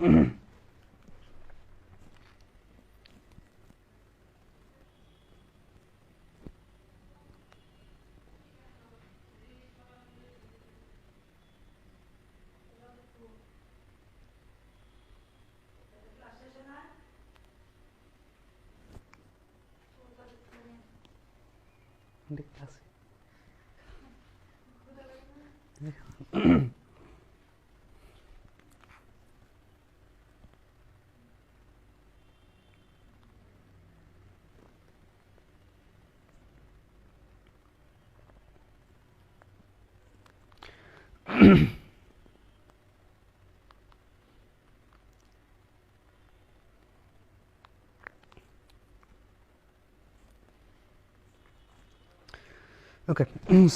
ওকে,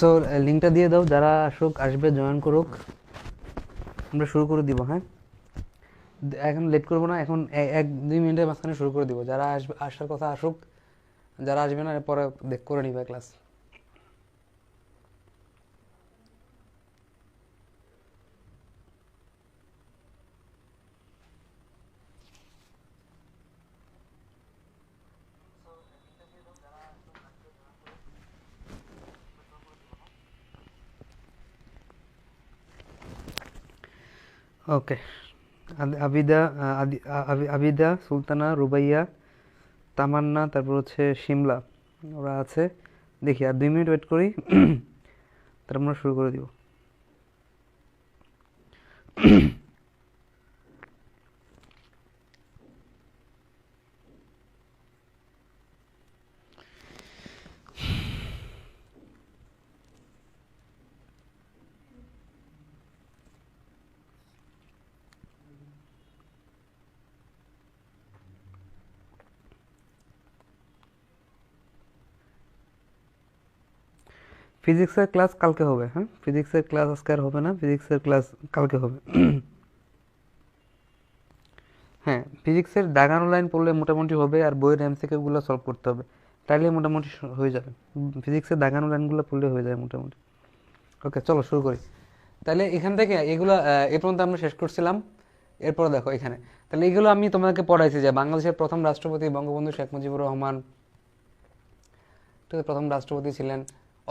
so লিঙ্কটা দিয়ে দাও, যারা আসুক আসবে, জয়েন করুক, আমরা শুরু করে দিব। হ্যাঁ, এখন লেট করবো না, এখন 1-2 মিনিটের মাঝখানে শুরু করে দিব। যারা আসবে, আসার কথা আসুক, যারা আসবে না পরে করে নিবে ক্লাস। ওকে, আবিদা, আবিদা, সুলতানা, রুবাইয়া, তামান্না, তারপর হচ্ছে শিমলা, ওরা আছে। দেখি আর 2 মিনিট ওয়েট করি, তারপর আমরা শুরু করে দিব। ফিজিক্সের ক্লাস কালকে হবে। হ্যাঁ, ফিজিক্সের ক্লাস আজকে আর হবে না, ফিজিক্সের ক্লাস কালকে হবে। হ্যাঁ, ফিজিক্সের দাগানো লাইন পড়লে মোটামুটি হবে, আর বইয়ের এমসিকিউগুলো সলভ করতে হবে, তাইলে মোটামুটি হয়ে যাবে। ফিজিক্সের দাগানো লাইনগুলো পড়লে হয়ে যায় মোটামুটি। ওকে, চলো শুরু করি। তাহলে এখান থেকে এগুলো এ পর্যন্ত আমরা শেষ করছিলাম। এরপর দেখো এখানে, তাহলে এগুলো আমি তোমাদেরকে পড়াইছি যে বাংলাদেশের প্রথম রাষ্ট্রপতি বঙ্গবন্ধু শেখ মুজিবুর রহমান, ঠিক আছে, প্রথম রাষ্ট্রপতি ছিলেন।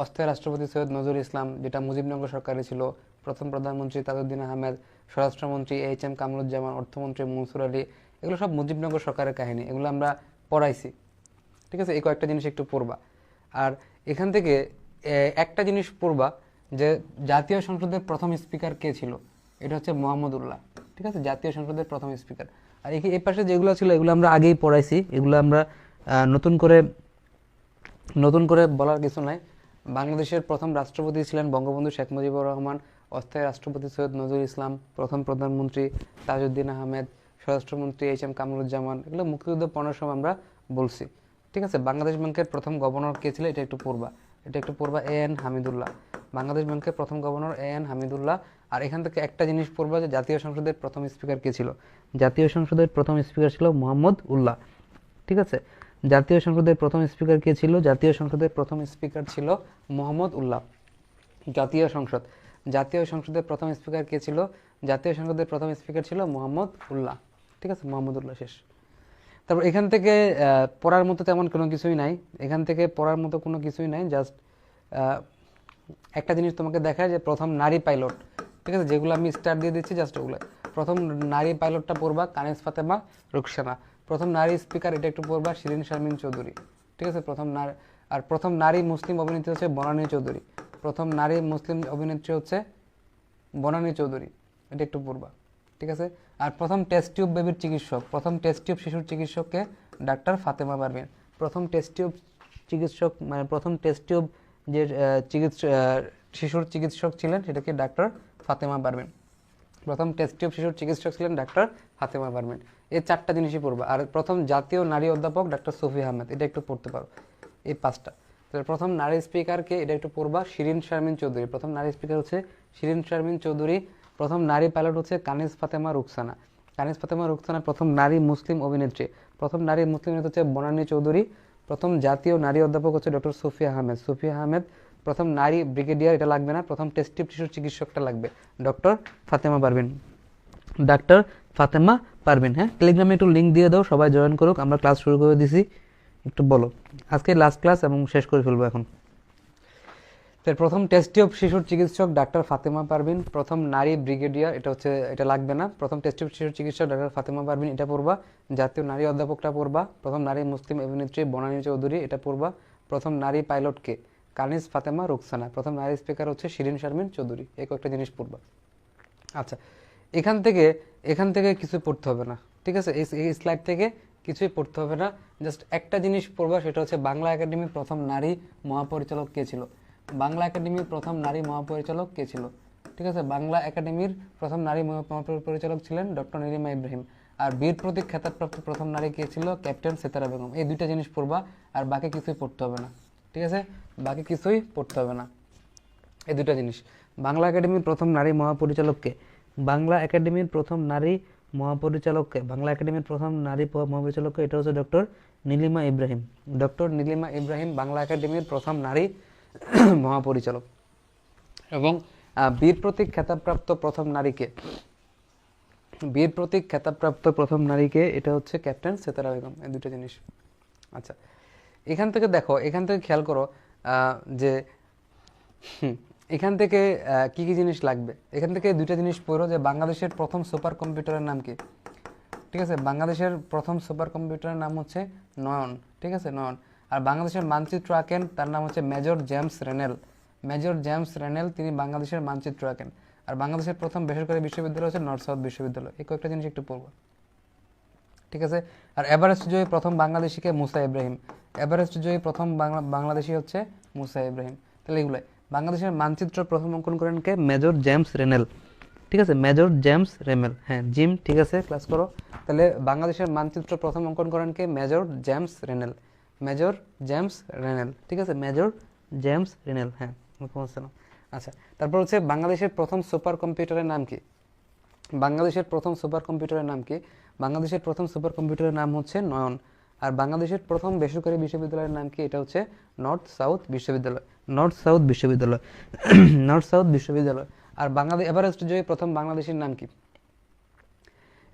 অস্থায়ী রাষ্ট্রপতি সৈয়দ নজরুল ইসলাম, যেটা মুজিবনগর সরকারে ছিল। প্রথম প্রধানমন্ত্রী তাজউদ্দিন আহমেদ, স্বরাষ্ট্রমন্ত্রী এইচ এম কামরুজ্জামান, অর্থমন্ত্রী মনসুর আলী। এগুলো সব মুজিবনগর সরকারের কাহিনী, এগুলো আমরা পড়াইছি। ঠিক আছে, এই কয়েকটা জিনিস একটু পড়বা। আর এখান থেকে একটা জিনিস পড়বা, যে জাতীয় সংসদের প্রথম স্পিকার কে ছিল। এটা হচ্ছে মোহাম্মদুল্লাহ। ঠিক আছে, জাতীয় সংসদের প্রথম স্পিকার। আর এই পাশে যেগুলো ছিল এগুলো আমরা আগেই পড়াইছি, এগুলো আমরা নতুন করে বলার কিছু নাই। বাংলাদেশের প্রথম রাষ্ট্রপতি ছিলেন বঙ্গবন্ধু শেখ মুজিবুর রহমান, অস্থায়ী রাষ্ট্রপতি সৈয়দ নজরুল ইসলাম, প্রথম প্রধানমন্ত্রী তাজউদ্দিন আহমেদ, স্বরাষ্ট্রমন্ত্রী এইচ এম কামরুজ্জামান। এগুলো মুক্তিযুদ্ধ পড়ার সময় আমরা বলছি। ঠিক আছে, বাংলাদেশ ব্যাংকের প্রথম গভর্নর কে ছিল এটা একটু পড়বা, এ এন হামিদুল্লাহ। বাংলাদেশ ব্যাংকের প্রথম গভর্নর এ এন হামিদুল্লাহ। আর এখান থেকে একটা জিনিস পড়বা, যে জাতীয় সংসদের প্রথম স্পিকার কে ছিল। জাতীয় সংসদের প্রথম স্পিকার ছিল মোহাম্মদ উল্লাহ। ঠিক আছে, জাতীয় সংসদের প্রথম স্পিকার কে ছিল? জাতীয় সংসদের প্রথম স্পিকার ছিল মোহাম্মদ উল্লাহ। জাতীয় সংসদ, জাতীয় সংসদের প্রথম স্পিকার কে ছিল? জাতীয় সংসদের প্রথম স্পিকার ছিল মোহাম্মদ উল্লাহ। ঠিক আছে, মোহাম্মদ উল্লাহ শেষ। তারপর এখান থেকে পড়ার মতো তেমন কোনো কিছুই নাই, এখান থেকে পড়ার মতো কোনো কিছুই নাই। জাস্ট একটা জিনিস তোমাকে দেখায়, যে প্রথম নারী পাইলট। ঠিক আছে, যেগুলো আমি স্টার দিয়ে দিচ্ছি জাস্ট ওগুলো। প্রথম নারী পাইলটটা পড়বা কানিজ ফাতেমা রুকসানা। প্রথম নারী স্পিকার এটা একটু পড়বা শিরিন শারমিন চৌধুরী। ঠিক আছে, প্রথম নারী মুসলিম অভিনেত্রী হচ্ছে বনানী চৌধুরী। প্রথম নারী মুসলিম অভিনেত্রী হচ্ছে বনানী চৌধুরী, এটা একটু পড়বা। ঠিক আছে, আর প্রথম টেস্ট টিউব বেবির চিকিৎসক, প্রথম টেস্ট টিউব শিশুর চিকিৎসককে ডাক্তার ফাতেমা পারভিন। প্রথম টেস্ট টিউব চিকিৎসক, মানে প্রথম টেস্ট টিউব যে শিশুর চিকিৎসক ছিলেন সেটাকে ডাক্তার ফাতেমা পারভিন। প্রথম টেস্ট টিউব শিশুর চিকিৎসক ছিলেন ডাক্তার ফাতেমা পারভিন। এই 4টা জিনিসই পড়বা। আর প্রথম জাতীয় নারী অধ্যাপক ডাক্তার সুফি আহমেদ, এটা একটু পড়তে পারো, এই 5টা। তাহলে প্রথম নারী স্পিকারকে এটা একটু পড়বা, শিরিন শারমিন চৌধুরী। প্রথম নারী স্পিকার হচ্ছে শিরিন শারমিন চৌধুরী। প্রথম নারী পাইলট হচ্ছে কানিজ ফাতেমা রুকসানা। কানিজ ফাতেমা রুকসানা প্রথম নারী মুসলিম অভিনেত্রী। প্রথম নারী মুসলিম অভিনেত্রী হচ্ছে বনানী চৌধুরী। প্রথম জাতীয় নারী অধ্যাপক হচ্ছে ডক্টর সুফিয়া আহমেদ, সুফিয়া আহমেদ। প্রথম নারী ব্রিগেডিয়ার, এটা লাগবে না। প্রথম টেস্ট টিউব শিশুর চিকিৎসকটা লাগবে, ডক্টর ফাতেমা পারভিন, ডাক্তার ফাতেমা পারভিন। হ্যাঁ, টেলিগ্রামে একটু লিঙ্ক দিয়ে দাও, সবাই জয়েন করুক, আমরা ক্লাস শুরু করে দিছি। একটু বলো, আজকে লাস্ট ক্লাস এবং শেষ করে ফেলবো এখন। প্রথম টেস্ট টিউব শিশুর চিকিৎসক ডাক্তার ফাতেমা পারভিন, প্রথম নারী ব্রিগেডিয়ার, এটা লাগবে না। প্রথম টেস্ট টিউব শিশুর চিকিৎসক ডাক্তার ফাতেমা পারভিন, এটা পড়বা। জাতীয় নারী অধ্যাপকটা পড়বা। প্রথম নারী মুসলিম অভিনেত্রী বনানী চৌধুরী, এটা পড়বা। প্রথম নারী পাইলট কে? কানিজ ফাতেমা রুকসানা। প্রথম নারী স্পিকার হচ্ছে শিরিন শারমিন চৌধুরী। এই কয়েকটা জিনিস পড়বা। আচ্ছা, এখান থেকে কিছু পড়তে হবে না, ঠিক আছে? এই স্লাইড থেকে কিছুই পড়তে হবে না, জাস্ট একটা জিনিস পড়বা, সেটা হচ্ছে বাংলা একাডেমির প্রথম নারী মহাপরিচালক কে ছিল। বাংলা একাডেমির প্রথম নারী মহাপরিচালক কে ছিল? ঠিক আছে, বাংলা একাডেমির প্রথম নারী মহাপরিচালক ছিলেন ডক্টর নীলিমা ইব্রাহিম। আর বীর প্রতীক খেতাবপ্রাপ্ত প্রথম নারী কে ছিল? ক্যাপ্টেন সিতারা বেগম। এই দুইটা জিনিস পড়বা, আর বাকি কিছুই পড়তে হবে না, ঠিক আছে? বাকি কিছুই পড়তে হবে না, এই দুটা জিনিস। বাংলা একাডেমির প্রথম নারী মহাপরিচালককে? বাংলা একাডেমির প্রথম নারী মহাপরিচালককে? বাংলা একাডেমির প্রথম নারী মহাপরিচালককে, এটা হচ্ছে ডক্টর নীলিমা ইব্রাহিম। ডক্টর নীলিমা ইব্রাহিম বাংলা একাডেমির প্রথম নারী মহাপরিচালক। এবং বীর প্রতীক খেতাবপ্রাপ্ত প্রথম নারীকে? বীর প্রতীক খেতাবপ্রাপ্ত প্রথম নারীকে, এটা হচ্ছে ক্যাপ্টেন সিতারা বেগম। এই দুটো জিনিস। আচ্ছা, এখান থেকে দেখো, এখান থেকে খেয়াল করো যে এখান থেকে কি কি জিনিস লাগবে। এখান থেকে দুইটা জিনিস পড়ো, যে বাংলাদেশের প্রথম সুপার কম্পিউটারের নাম কি? ঠিক আছে, বাংলাদেশের প্রথম সুপার কম্পিউটারের নাম হচ্ছে নয়ন। ঠিক আছে, নয়ন। আর বাংলাদেশের মানচিত্র আঁকেন, তার নাম হচ্ছে major James Rennell. Major James Rennell, তিনি বাংলাদেশের মানচিত্র আঁকেন। আর বাংলাদেশের প্রথম বেসরকারি বিশ্ববিদ্যালয় হচ্ছে নর্থ সাউথ বিশ্ববিদ্যালয়। এই কয়েকটা জিনিস একটু পড়বো, ঠিক আছে? আর এভারেস্ট জয়ী প্রথম বাংলাদেশিকে? মুসা ইব্রাহিম। এভারেস্ট জয়ী প্রথম বাংলাদেশি হচ্ছে মুসা ইব্রাহিম। তাহলে এগুলাই। বাংলাদেশের মানচিত্র প্রথম অঙ্কন করেন কে? Major James Rennell. ঠিক আছে, মেজর জেমস রেমেল। হ্যাঁ, জিম, ঠিক আছে, ক্লাস করো। তাহলে বাংলাদেশের মানচিত্র প্রথম অঙ্কন করেন কে? Major James Rennell. Major James Rennell, ঠিক আছে, মেজর জেমস রেনেল। হ্যাঁ, আচ্ছা, তারপর হচ্ছে বাংলাদেশের প্রথম সুপার কম্পিউটারের নাম কি? বাংলাদেশের প্রথম সুপার কম্পিউটারের নাম কি? বাংলাদেশের প্রথম সুপার কম্পিউটারের নাম হচ্ছে নয়ন। আর বাংলাদেশের প্রথম বেসরকারি বিশ্ববিদ্যালয়ের নাম কি? এটা হচ্ছে নর্থ সাউথ বিশ্ববিদ্যালয়। নর্থ সাউথ বিশ্ববিদ্যালয়। নর্থ সাউথ বিশ্ববিদ্যালয়। আর বাংলাদেশ এভারেস্ট জয়ী প্রথম বাংলাদেশের নাম কি?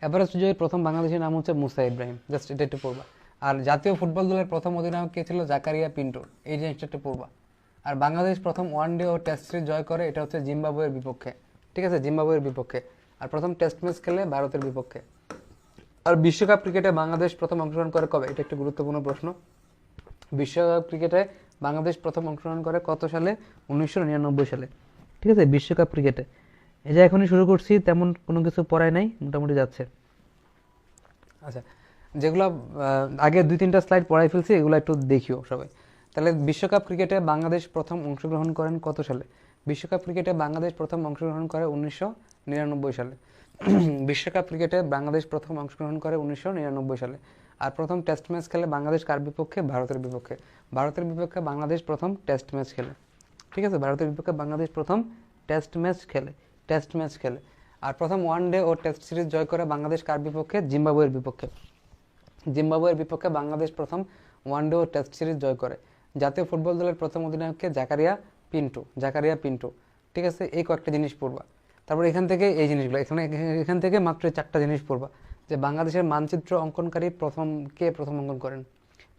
এভারেস্ট জয়ী প্রথম বাংলাদেশের নাম হচ্ছে মুসা ইব্রাহিম। জাস্ট এটা একটু পড়বা। আর জাতীয় ফুটবল দলের প্রথম অধিনায়ক কে ছিল? জাকারিয়া পিন্টো। এই জিনিসটা একটু পড়বা। আর বাংলাদেশ প্রথম ওয়ানডে ও টেস্ট সিরিজ জয় করে, এটা হচ্ছে জিম্বাবুয়ের বিপক্ষে। ঠিক আছে, জিম্বাবুয়ের বিপক্ষে। আর প্রথম টেস্ট ম্যাচ খেলে ভারতের বিপক্ষে। আর বিশ্বকাপ ক্রিকেটে বাংলাদেশ প্রথম অংশগ্রহণ করে কবে? এটা একটি গুরুত্বপূর্ণ প্রশ্ন। বিশ্বকাপ ক্রিকেটে বাংলাদেশ প্রথম অংশগ্রহণ করে কত সালে? 1999 সালে। ঠিক আছে, বিশ্বকাপ ক্রিকেটে। এই যে এখনই শুরু করছি, তেমন কোনো কিছু পড়াই নাই, মোটামুটি যাচ্ছে। আচ্ছা, যেগুলো আগে 2-3টা স্লাইড পড়াই ফেলছি, এগুলো একটু দেখিও সবাই। তাহলে বিশ্বকাপ ক্রিকেটে বাংলাদেশ প্রথম অংশগ্রহণ করেন কত সালে? বিশ্বকাপ ক্রিকেটে বাংলাদেশ প্রথম অংশগ্রহণ করে 1999 সালে। বিশ্বকাপ ক্রিকেটে বাংলাদেশ প্রথম অংশগ্রহণ করে 1999 সালে। আর প্রথম টেস্ট ম্যাচ খেলে বাংলাদেশ কার বিপক্ষে? ভারতের বিপক্ষে। ভারতের বিপক্ষে বাংলাদেশ প্রথম টেস্ট ম্যাচ খেলে। ঠিক আছে, ভারতের বিপক্ষে বাংলাদেশ প্রথম টেস্ট ম্যাচ খেলে। আর প্রথম ওয়ানডে ও টেস্ট সিরিজ জয় করে বাংলাদেশ কার বিপক্ষে? জিম্বাবুয়ের বিপক্ষে। জিম্বাবুয়ের বিপক্ষে বাংলাদেশ প্রথম ওয়ানডে ও টেস্ট সিরিজ জয় করে। জাতীয় ফুটবল দলের প্রথম অধিনায়ককে? জাকারিয়া পিন্টু। ঠিক আছে, এই কয়েকটা জিনিস পড়বা। তারপর এখান থেকে এই জিনিসগুলো, এখান থেকে মাত্র 4টা জিনিস পড়বা, যে বাংলাদেশের মানচিত্র অঙ্কনকারী প্রথম অঙ্কন করেন?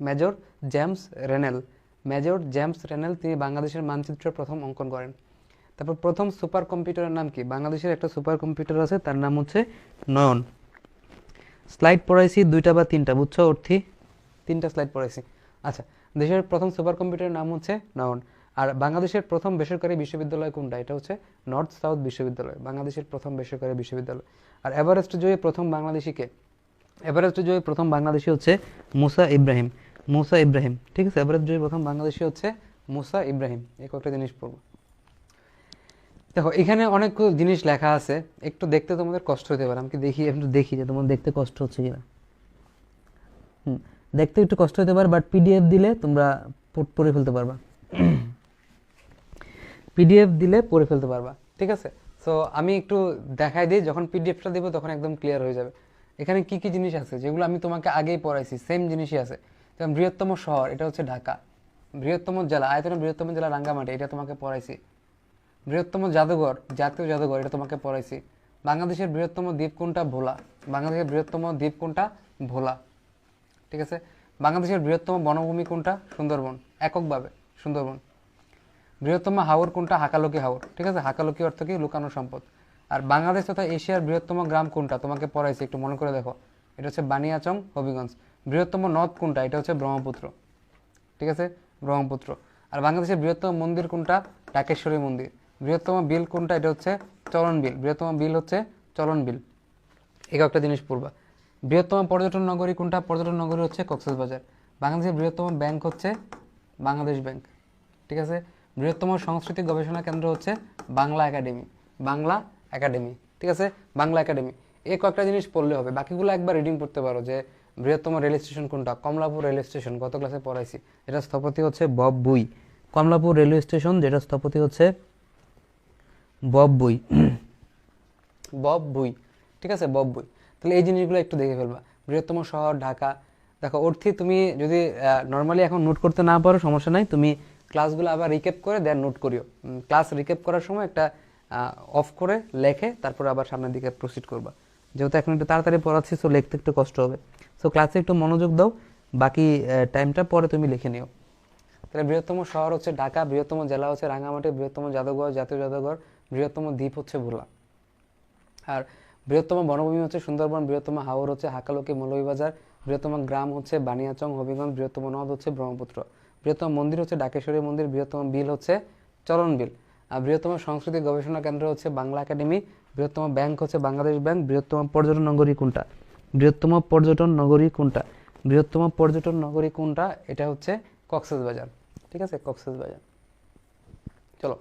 Major James Rennell. Major James Rennell, তিনি বাংলাদেশের মানচিত্র প্রথম অঙ্কন করেন। তারপর প্রথম সুপার কম্পিউটারের নাম কি? বাংলাদেশের একটা সুপার কম্পিউটার আছে, তার নাম হচ্ছে নয়ন। স্লাইড পড়াইছি 2টা বা 3টা, বুঝছো অর্থী? 3টা স্লাইড পড়াইছি। আচ্ছা, দেশের প্রথম সুপার কম্পিউটারের নাম হচ্ছে নয়ন। আর বাংলাদেশের প্রথম বেসরকারি বিশ্ববিদ্যালয় কোনটা? এটা হচ্ছে নর্থ সাউথ বিশ্ববিদ্যালয়, বাংলাদেশের প্রথম বেসরকারি বিশ্ববিদ্যালয়। আর এভারেস্ট জয়ী প্রথম বাংলাদেশিকে? এভারেস্ট জয়ী প্রথম বাংলাদেশি হচ্ছে মুসা ইব্রাহিম। ঠিক আছে, এভারেস্ট জয়ী প্রথম বাংলাদেশি হচ্ছে মুসা ইব্রাহিম। এই কয়েকটা জিনিস পড়বো। দেখো, এখানে অনেকগুলো জিনিস লেখা আছে, একটু দেখতে তোমাদের কষ্ট হতে পারে। আমি দেখি যে তোমার দেখতে কষ্ট হচ্ছে কিনা। দেখতে একটু কষ্ট হতে পারে, বাট পিডিএফ দিলে তোমরা পড়ে ফেলতে পারবা। ঠিক আছে, সো আমি একটু দেখাই দিই। যখন পিডিএফটা দিব তখন একদম ক্লিয়ার হয়ে যাবে। এখানে কি কি জিনিস আছে যেগুলো আমি তোমাকে আগেই পড়াইছি, সেম জিনিসই আছে। যেমন বৃহত্তম শহর, এটা হচ্ছে ঢাকা। বৃহত্তম জেলা, আয়তনে বৃহত্তম জেলা রাঙ্গামাটি, এটা তোমাকে পড়াইছি। বৃহত্তম জাদুঘর, জাতীয় জাদুঘর, এটা তোমাকে পড়াইছি। বাংলাদেশের বৃহত্তম দ্বীপ কোনটা? ভোলা। বাংলাদেশের বৃহত্তম দ্বীপ কোনটা? ভোলা। ঠিক আছে। বাংলাদেশের বৃহত্তম বনভূমি কোনটা? সুন্দরবন, এককভাবে সুন্দরবন। বৃহত্তম হাওর কোনটা? হাকালুকি হাওর। ঠিক আছে, হাকালুকি অর্থ কি? লুকানো সম্পদ। আর বাংলাদেশ তথা এশিয়ার বৃহত্তম গ্রাম কোনটা? তোমাকে পড়াইছি, একটু মনে করে দেখো। এটা হচ্ছে বানিয়াচং, হবিগঞ্জ। বৃহত্তম নদ কোনটা? এটা হচ্ছে ব্রহ্মপুত্র। ঠিক আছে, ব্রহ্মপুত্র। আর বাংলাদেশের বৃহত্তম মন্দির কোনটা? টাকেশ্বরী মন্দির। বৃহত্তম বিল কোনটা? এটা হচ্ছে চলন বিল। বৃহত্তম বিল হচ্ছে চলন বিল। এই একটা জিনিস পড়বা। বৃহত্তম পর্যটন নগরী কোনটা? পর্যটন নগরী হচ্ছে কক্সবাজার। বাংলাদেশের বৃহত্তম ব্যাংক হচ্ছে বাংলাদেশ ব্যাংক। ঠিক আছে। বৃহত্তম সাংস্কৃতিক গবেষণা কেন্দ্র হচ্ছে বাংলা একাডেমি। বাংলা একাডেমি। ঠিক আছে, বাংলা একাডেমি। এই কয়েকটা জিনিস পড়লে হবে, বাকিগুলো একবার রিডিং করতে পারো। যে বৃহত্তম রেল স্টেশন কোনটা? কমলাপুর রেল স্টেশন, গত ক্লাসে পড়াইছি। এটা স্থপতি হচ্ছে বব বুই। কমলাপুর রেলওয়ে স্টেশন, যেটা স্থপতি হচ্ছে বব বুই। বব বুই। ঠিক আছে, বব বুই। তাহলে এই জিনিসগুলো একটু দেখে ফেলবা। বৃহত্তম শহর ঢাকা। দেখো অর্থী তুমি যদি নর্মালি এখন নোট করতে না পারো সমস্যা নাই, তুমি ক্লাসগুলো আবার রিক্যাপ করে দেন নোট করিও। ক্লাস রিক্যাপ করার সময় একটা অফ করে লেখে তারপর আবার সামনের দিকে প্রসিড করবা। যেহেতু এখন একটু তাড়াতাড়ি পড়াচ্ছি, সো লিখতে একটু কষ্ট হবে। সো ক্লাসে একটু মনোযোগ দাও, বাকি টাইমটা পরে তুমি লিখে নিও। তাহলে বৃহত্তম শহর হচ্ছে ঢাকা, বৃহত্তম জেলা হচ্ছে রাঙামাটি, বৃহত্তম জাদুঘর জাতীয় জাদুঘর, বৃহত্তম দ্বীপ হচ্ছে ভোলা। আর বৃহত্তম বনভূমি হচ্ছে সুন্দরবন, বৃহত্তম হাওর হচ্ছে হাকালুকি মৌলভীবাজার, বৃহত্তম গ্রাম হচ্ছে বানিয়াচং হবিগঞ্জ, বৃহত্তম নদ হচ্ছে ব্রহ্মপুত্র, বৃহত্তম মন্দির হচ্ছে ডাকেশ্বরী মন্দির, বৃহত্তম বিল হচ্ছে চলন বিল। আর বৃহত্তম সাংস্কৃতিক গবেষণা কেন্দ্র হচ্ছে বাংলা একাডেমি, বৃহত্তম ব্যাংক হচ্ছে বাংলাদেশ ব্যাংক। বৃহত্তম পর্যটন নগরী কোনটা? বৃহত্তম পর্যটন নগরী কোনটা? বৃহত্তম পর্যটন নগরী কোনটা? এটা হচ্ছে কক্সবাজার। ঠিক আছে, কক্সবাজার। চলো,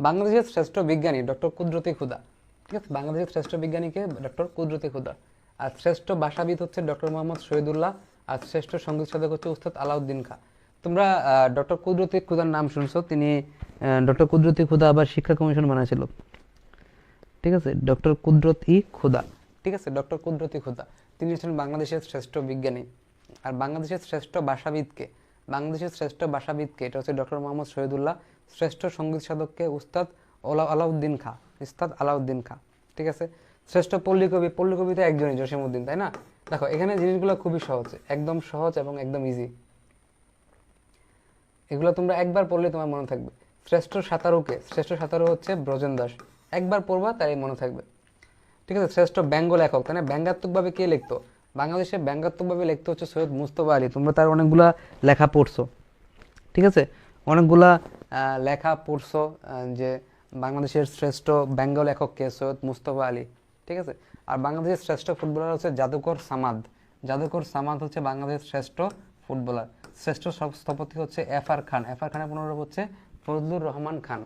বাংলাদেশের শ্রেষ্ঠ বিজ্ঞানী ডক্টর কুদরতি খুদা। ঠিক আছে, বাংলাদেশের শ্রেষ্ঠ বিজ্ঞানীকে ডক্টর কুদরতি খুদা। আর শ্রেষ্ঠ ভাষাবিদ হচ্ছে ডক্টর মোহাম্মদ শহীদুল্লাহ। আর শ্রেষ্ঠ সঙ্গীত সাধক হচ্ছে উস্তাদ আলাউদ্দিন খাঁ। তোমরা ডক্টর কুদরতি খুদার নাম শুনছো, তিনি ডক্টর কুদরতি খুদা আবার শিক্ষা কমিশন বানাইছিল। ঠিক আছে, ডক্টর কুদরতি খুদা। ঠিক আছে, ডক্টর কুদরতি খুদা তিনি হচ্ছেন বাংলাদেশের শ্রেষ্ঠ বিজ্ঞানী। আর বাংলাদেশের শ্রেষ্ঠ ভাষাবিদকে, বাংলাদেশের শ্রেষ্ঠ ভাষাবিদকে এটা হচ্ছে ডক্টর মোহাম্মদ শহীদুল্লাহ। শ্রেষ্ঠ সঙ্গীত সাধককে উস্তাদ আলাউদ্দিন খাঁ, উস্তাদ আলাউদ্দিন খাঁ। ঠিক আছে। শ্রেষ্ঠ পল্লী কবি, পল্লী কবি তো একজনই, জসীমউদ্দিন, তাই না? দেখো এখানে জিনিসগুলো খুবই সহজ, একদম সহজ এবং একদম ইজি। এগুলো তোমরা একবার পড়লে তোমার মনে থাকবে। শ্রেষ্ঠ সাঁতারুকে, শ্রেষ্ঠ সাঁতারু হচ্ছে ব্রজেন দাস। একবার পড়বা তাই মনে থাকবে। ঠিক আছে। শ্রেষ্ঠ ব্যঙ্গ লেখক, তাই না? ব্যঙ্গাত্মকভাবে কে লিখতো? বাংলাদেশে ব্যঙ্গাত্মকভাবে লিখতে হচ্ছে সৈয়দ মুস্তফা আলী। তোমরা তার অনেকগুলা লেখা পড়ছো। ঠিক আছে, অনেকগুলা লেখা পড়ছো যে বাংলাদেশের শ্রেষ্ঠ ব্যঙ্গ লেখক কে? সৈয়দ মুস্তফা আলী। ঠিক আছে। আর বাংলাদেশের শ্রেষ্ঠ ফুটবলার হচ্ছে জাদুকর সামাদ। জাদুকর সামাদ হচ্ছে বাংলাদেশের শ্রেষ্ঠ ফুটবলার। শ্রেষ্ঠ স্থপতি হচ্ছে এফ আর খান। এফ আর খানের পুনরূপ হচ্ছে ফজলুর রহমান খান।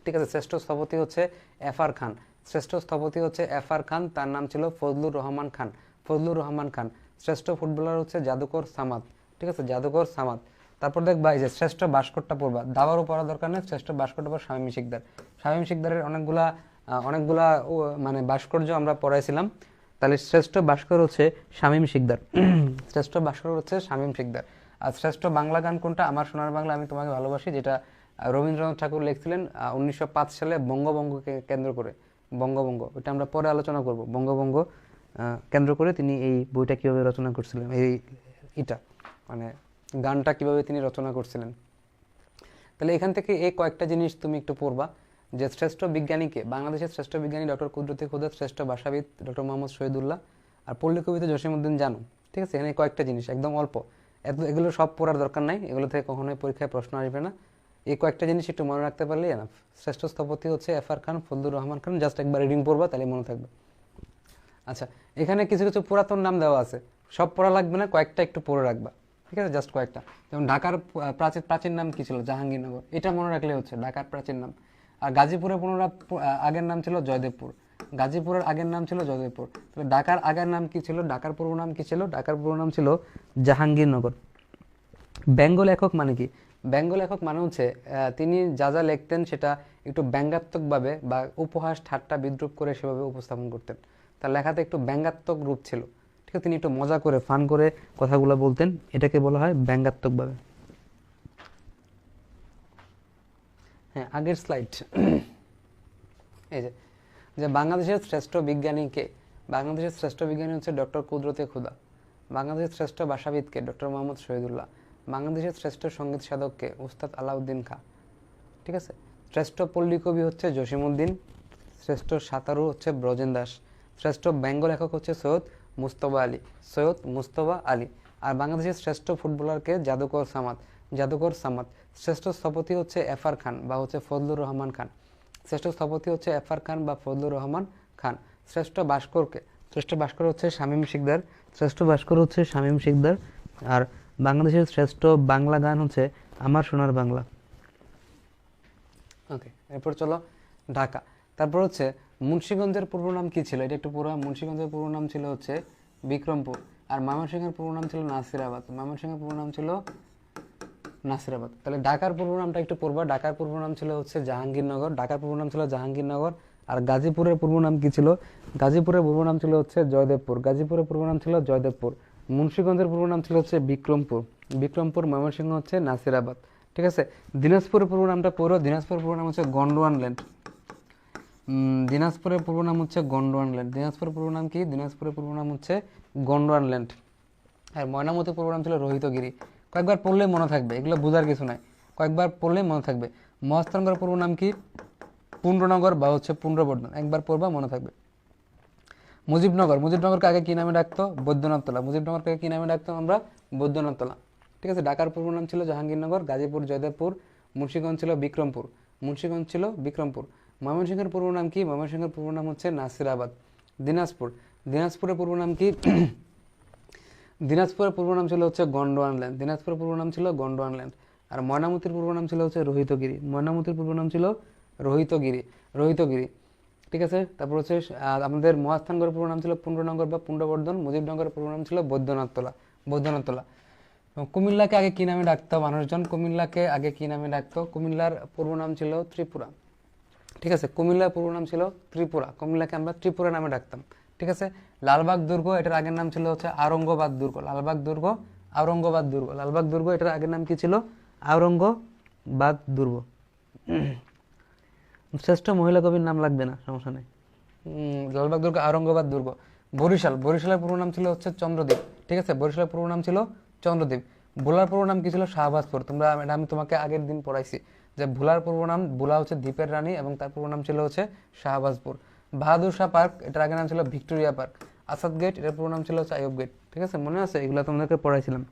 ঠিক আছে, শ্রেষ্ঠ স্থপতি হচ্ছে এফ আর খান। শ্রেষ্ঠ স্থপতি হচ্ছে এফ আর খান, তার নাম ছিল ফজলুর রহমান খান। ফজলুর রহমান খান। শ্রেষ্ঠ ফুটবলার হচ্ছে জাদুকর সামাদ। ঠিক আছে, জাদুকর সামাদ। তারপর দেখবা এই যে শ্রেষ্ঠ ভাস্করটা পড়বা, দাবারও পড়া দরকার নেই। শ্রেষ্ঠ ভাস্করটা পর শামীম শিকদার। শামীম শিকদারের অনেকগুলা মানে ভাস্কর্য আমরা পড়াইছিলাম। তাহলে শ্রেষ্ঠ ভাস্কর হচ্ছে শামীম শিকদার। শ্রেষ্ঠ ভাস্কর হচ্ছে শামীম শিকদার। আর শ্রেষ্ঠ বাংলা গান কোনটা? আমার সোনার বাংলা আমি তোমাকে ভালোবাসি, যেটা রবীন্দ্রনাথ ঠাকুর লিখছিলেন 1905 সালে বঙ্গভঙ্গকে কেন্দ্র করে। বঙ্গভঙ্গ, ওটা আমরা পরে আলোচনা করব। বঙ্গভঙ্গ কেন্দ্র করে তিনি এই বইটা কিভাবে রচনা করছিলেন, এটা মানে গানটা কিভাবে তিনি রচনা করছিলেন। তাহলে এখান থেকে এই কয়েকটা জিনিস তুমি একটু পড়বা, যে শ্রেষ্ঠ বিজ্ঞানীকে, বাংলাদেশের শ্রেষ্ঠ বিজ্ঞানী ডক্টর কুদরতি খুদা, শ্রেষ্ঠ ভাষাবিদ ডক্টর মোহাম্মদ শহীদুল্লাহ, আর পল্লী কবিতা জসীমউদ্দিন জানু। ঠিক আছে, এখানে কয়েকটা জিনিস একদম অল্প, এগুলো সব পড়ার দরকার নাই, এগুলো থেকে কখনোই পরীক্ষায় প্রশ্ন আসবে না। এই কয়েকটা জিনিস একটু মনে রাখতে পারলেই এনাফ। শ্রেষ্ঠ স্থপতি হচ্ছে এফ আর খান, ফজলুর রহমান খান। জাস্ট একবার রিডিং পড়বা, তাহলে মনে থাকবে। আচ্ছা, এখানে কিছু কিছু পুরাতন নাম দেওয়া আছে, সব পড়া লাগবে না, কয়েকটা একটু পড়ে রাখবা। ঠিক আছে, জাস্ট কয়েকটা। যেমন ঢাকার প্রাচীন নাম কি ছিল? জাহাঙ্গীরনগর। এটা মনে রাখলে হচ্ছে ঢাকার প্রাচীন নাম। আর গাজীপুরের আগের নাম ছিল জয়দেবপুর। গাজীপুরের আগের নাম ছিল জয়দেবপুর। তাহলে ঢাকার আগের নাম কি ছিল? ঢাকার পূর্ব নাম কি ছিল? ঢাকার পূর্ব নাম ছিল জাহাঙ্গীরনগর। ব্যঙ্গ লেখক মানে কি? ব্যঙ্গ লেখক মানে হচ্ছে তিনি যা যা লিখতেন সেটা একটু ব্যঙ্গাত্মকভাবে বা উপহাস ঠাট্টা বিদ্রুপ করে সেভাবে উপস্থাপন করতেন। তার লেখাতে একটু ব্যঙ্গাত্মক রূপ ছিল। ঠিক আছে, তিনি একটু মজা করে ফান করে কথাগুলো বলতেন, এটাকে বলা হয় ব্যঙ্গাত্মকভাবে। হ্যাঁ, আগের স্লাইড এই যে যে বাংলাদেশের শ্রেষ্ঠ বিজ্ঞানী কে? বাংলাদেশের শ্রেষ্ঠ বিজ্ঞানী হচ্ছে ডক্টর কুদরতে খুদা। বাংলাদেশের শ্রেষ্ঠ ভাষাবিদ কে? ডক্টর মোহাম্মদ শহীদুল্লাহ। বাংলাদেশের শ্রেষ্ঠ সঙ্গীত সাধক কে? উস্তাদ আলাউদ্দিন খাঁ। ঠিক আছে। শ্রেষ্ঠ পল্লী কবি হচ্ছে জসিমউদ্দিন। শ্রেষ্ঠ সাঁতারু হচ্ছে ব্রজেন দাস। শ্রেষ্ঠ ব্যঙ্গ লেখক হচ্ছে সৈয়দ মুস্তফা আলী। সৈয়দ মুস্তফা আলী। আর বাংলাদেশের শ্রেষ্ঠ ফুটবলারকে? জাদুকর সামাদ। জাদুকর সামাদ। শ্রেষ্ঠ স্থপতি হচ্ছে এফআর খান বা হচ্ছে ফজলুর রহমান খান। শ্রেষ্ঠ স্থপতি হচ্ছে এফআর খান বা ফজলুর রহমান খান। শ্রেষ্ঠ ভাস্করকে? শ্রেষ্ঠ ভাস্কর হচ্ছে শামীম শিকদার। শ্রেষ্ঠ ভাস্কর হচ্ছে শামীম শিকদার। আর বাংলাদেশের শ্রেষ্ঠ বাংলা গান হচ্ছে আমার সোনার বাংলা। ওকে, এরপর চলো ঢাকা। তারপর হচ্ছে মুন্সিগঞ্জের পূর্ব নাম কি ছিল? এটা একটু পুরো। মুন্সিগঞ্জের পূর্ব নাম ছিল হচ্ছে বিক্রমপুর। আর ময়মনসিংহের পূর্ব নাম ছিল নাসিরাবাদ। ময়মনসিংহের পূর্ব নাম ছিল নাসিরাবাদ। তাহলে ঢাকার পূর্ব নামটা একটু পড়বা। ঢাকার পূর্ব নাম ছিল হচ্ছে জাহাঙ্গীরনগর। ঢাকার পূর্ব নাম ছিল জাহাঙ্গীরনগর। আর গাজীপুরের পূর্ব নাম কি ছিল? গাজীপুরের পূর্ব নাম ছিল হচ্ছে জয়দেবপুর। গাজীপুরের পূর্ব নাম ছিল জয়দেবপুর। মুন্সিগঞ্জের পূর্ব নাম ছিল হচ্ছে বিক্রমপুর। বিক্রমপুর। ময়মনসিংহ হচ্ছে নাসিরাবাদ। ঠিক আছে। দিনাজপুরের পূর্ব নামটা পড়ো। দিনাজপুরের পূর্ব নাম হচ্ছে গন্ডোয়ানল্যান্ড। দিনাজপুরের পূর্ব নাম হচ্ছে গন্ডোয়ানল্যান্ড। দিনাজপুরের পূর্ব নাম কি? দিনাজপুরের পূর্ব নাম হচ্ছে গন্ডোয়ানল্যান্ড। আর ময়নামতির পূর্ব নাম ছিল রোহিতগিরি। কয়েকবার পড়লে মনে থাকবে, এগুলো বোঝার কিছু নাই, কয়েকবার পড়লে মনে থাকবে। মহাস্থানগড়ের পূর্ব নাম কি? পুণ্ডনগর বা হচ্ছে পুণ্ড্রবর্ধন। একবার পড়বা মনে থাকবে। মুজিবনগর। মুজিবনগরকে আগে কি নামে ডাকতো? বৈদ্যনাথতলা। মুজিবনগরকে কি নামে ডাকতাম আমরা? বৈদ্যনাথতলা। ঠিক আছে। ঢাকার পূর্ব নাম ছিল জাহাঙ্গীরনগর। গাজীপুর জয়দেবপুর। মুন্সিগঞ্জ ছিল বিক্রমপুর। মুন্সিগঞ্জ ছিল বিক্রমপুর। ময়মনসিংহের পূর্ব নাম কি? ময়মনসিংহের পূর্ব নাম হচ্ছে নাসিরাবাদ। দিনাজপুর। দিনাজপুরের পূর্ব নাম কি? দিনাজপুরের পূর্ব নাম ছিল হচ্ছে গন্ডোয়ানল্যান্ড। দিনাজপুরের পূর্ব নাম ছিল গন্ডোয়ানল্যান্ড। আর ময়নামতির পূর্ব নাম ছিল হচ্ছে রোহিতগিরি। ময়নামতির পূর্ব নাম ছিল রোহিতগিরি। রোহিতগিরি। ঠিক আছে। তারপর হচ্ছে আমাদের মহাস্থানগড়ের পূর্ব নাম ছিল পুণ্ডনগর বা পুণ্ডবর্ধন। মুজিবনগরের পূর্ব নাম ছিল বৈদ্যনাথতলা। বৈদ্যনাথতলা। কুমিল্লাকে আগে কি নামে ডাকতো মানুষজন? কুমিল্লাকে আগে কি নামে ডাকতো? কুমিল্লার পূর্ব নাম ছিল ত্রিপুরা। ঠিক আছে। কুমিল্লার পূর্ব নাম ছিল ত্রিপুরা। কুমিল্লাকে আমরা ত্রিপুরা নামে ডাকতাম। ঠিক আছে। লালবাগ দুর্গ, এটার আগের নাম ছিল হচ্ছে আওরঙ্গাবাদ দুর্গ। লালবাগ দুর্গ, আওরঙ্গাবাদ দুর্গ। লালবাগ দুর্গ, এটার আগের নাম কি ছিল? আওরঙ্গাবাদ দুর্গ। শ্রেষ্ঠ মহিলা কবির নাম লাগবে না, সমস্যা নেই। লালবাগ দুর্গ, আওরঙ্গাবাদ দুর্গ। বরিশাল। বরিশালের পূর্ব নাম ছিল হচ্ছে চন্দ্রদ্বীপ। ঠিক আছে। বরিশালের পূর্ব নাম ছিল চন্দ্রদ্বীপ। ভোলার পূর্ব নাম কি ছিল? শাহবাজপুর। তোমরা, আমি তোমাকে আগের দিন পড়াইছি যে ভোলার পূর্ব নাম, ভোলা হচ্ছে দ্বীপের রানী এবং তার পূর্ব নাম ছিল হচ্ছে শাহবাজপুর। বাহাদুর শাহ পার্ক, এটার আগের নাম ছিল ভিক্টোরিয়া পার্ক। আসাদ গেট, এটার পূর্ব নাম ছিল হচ্ছে আইয়ুব গেট। ঠিক আছে, মনে আছে? এগুলো তোমাদেরকে পড়াইছিলাম।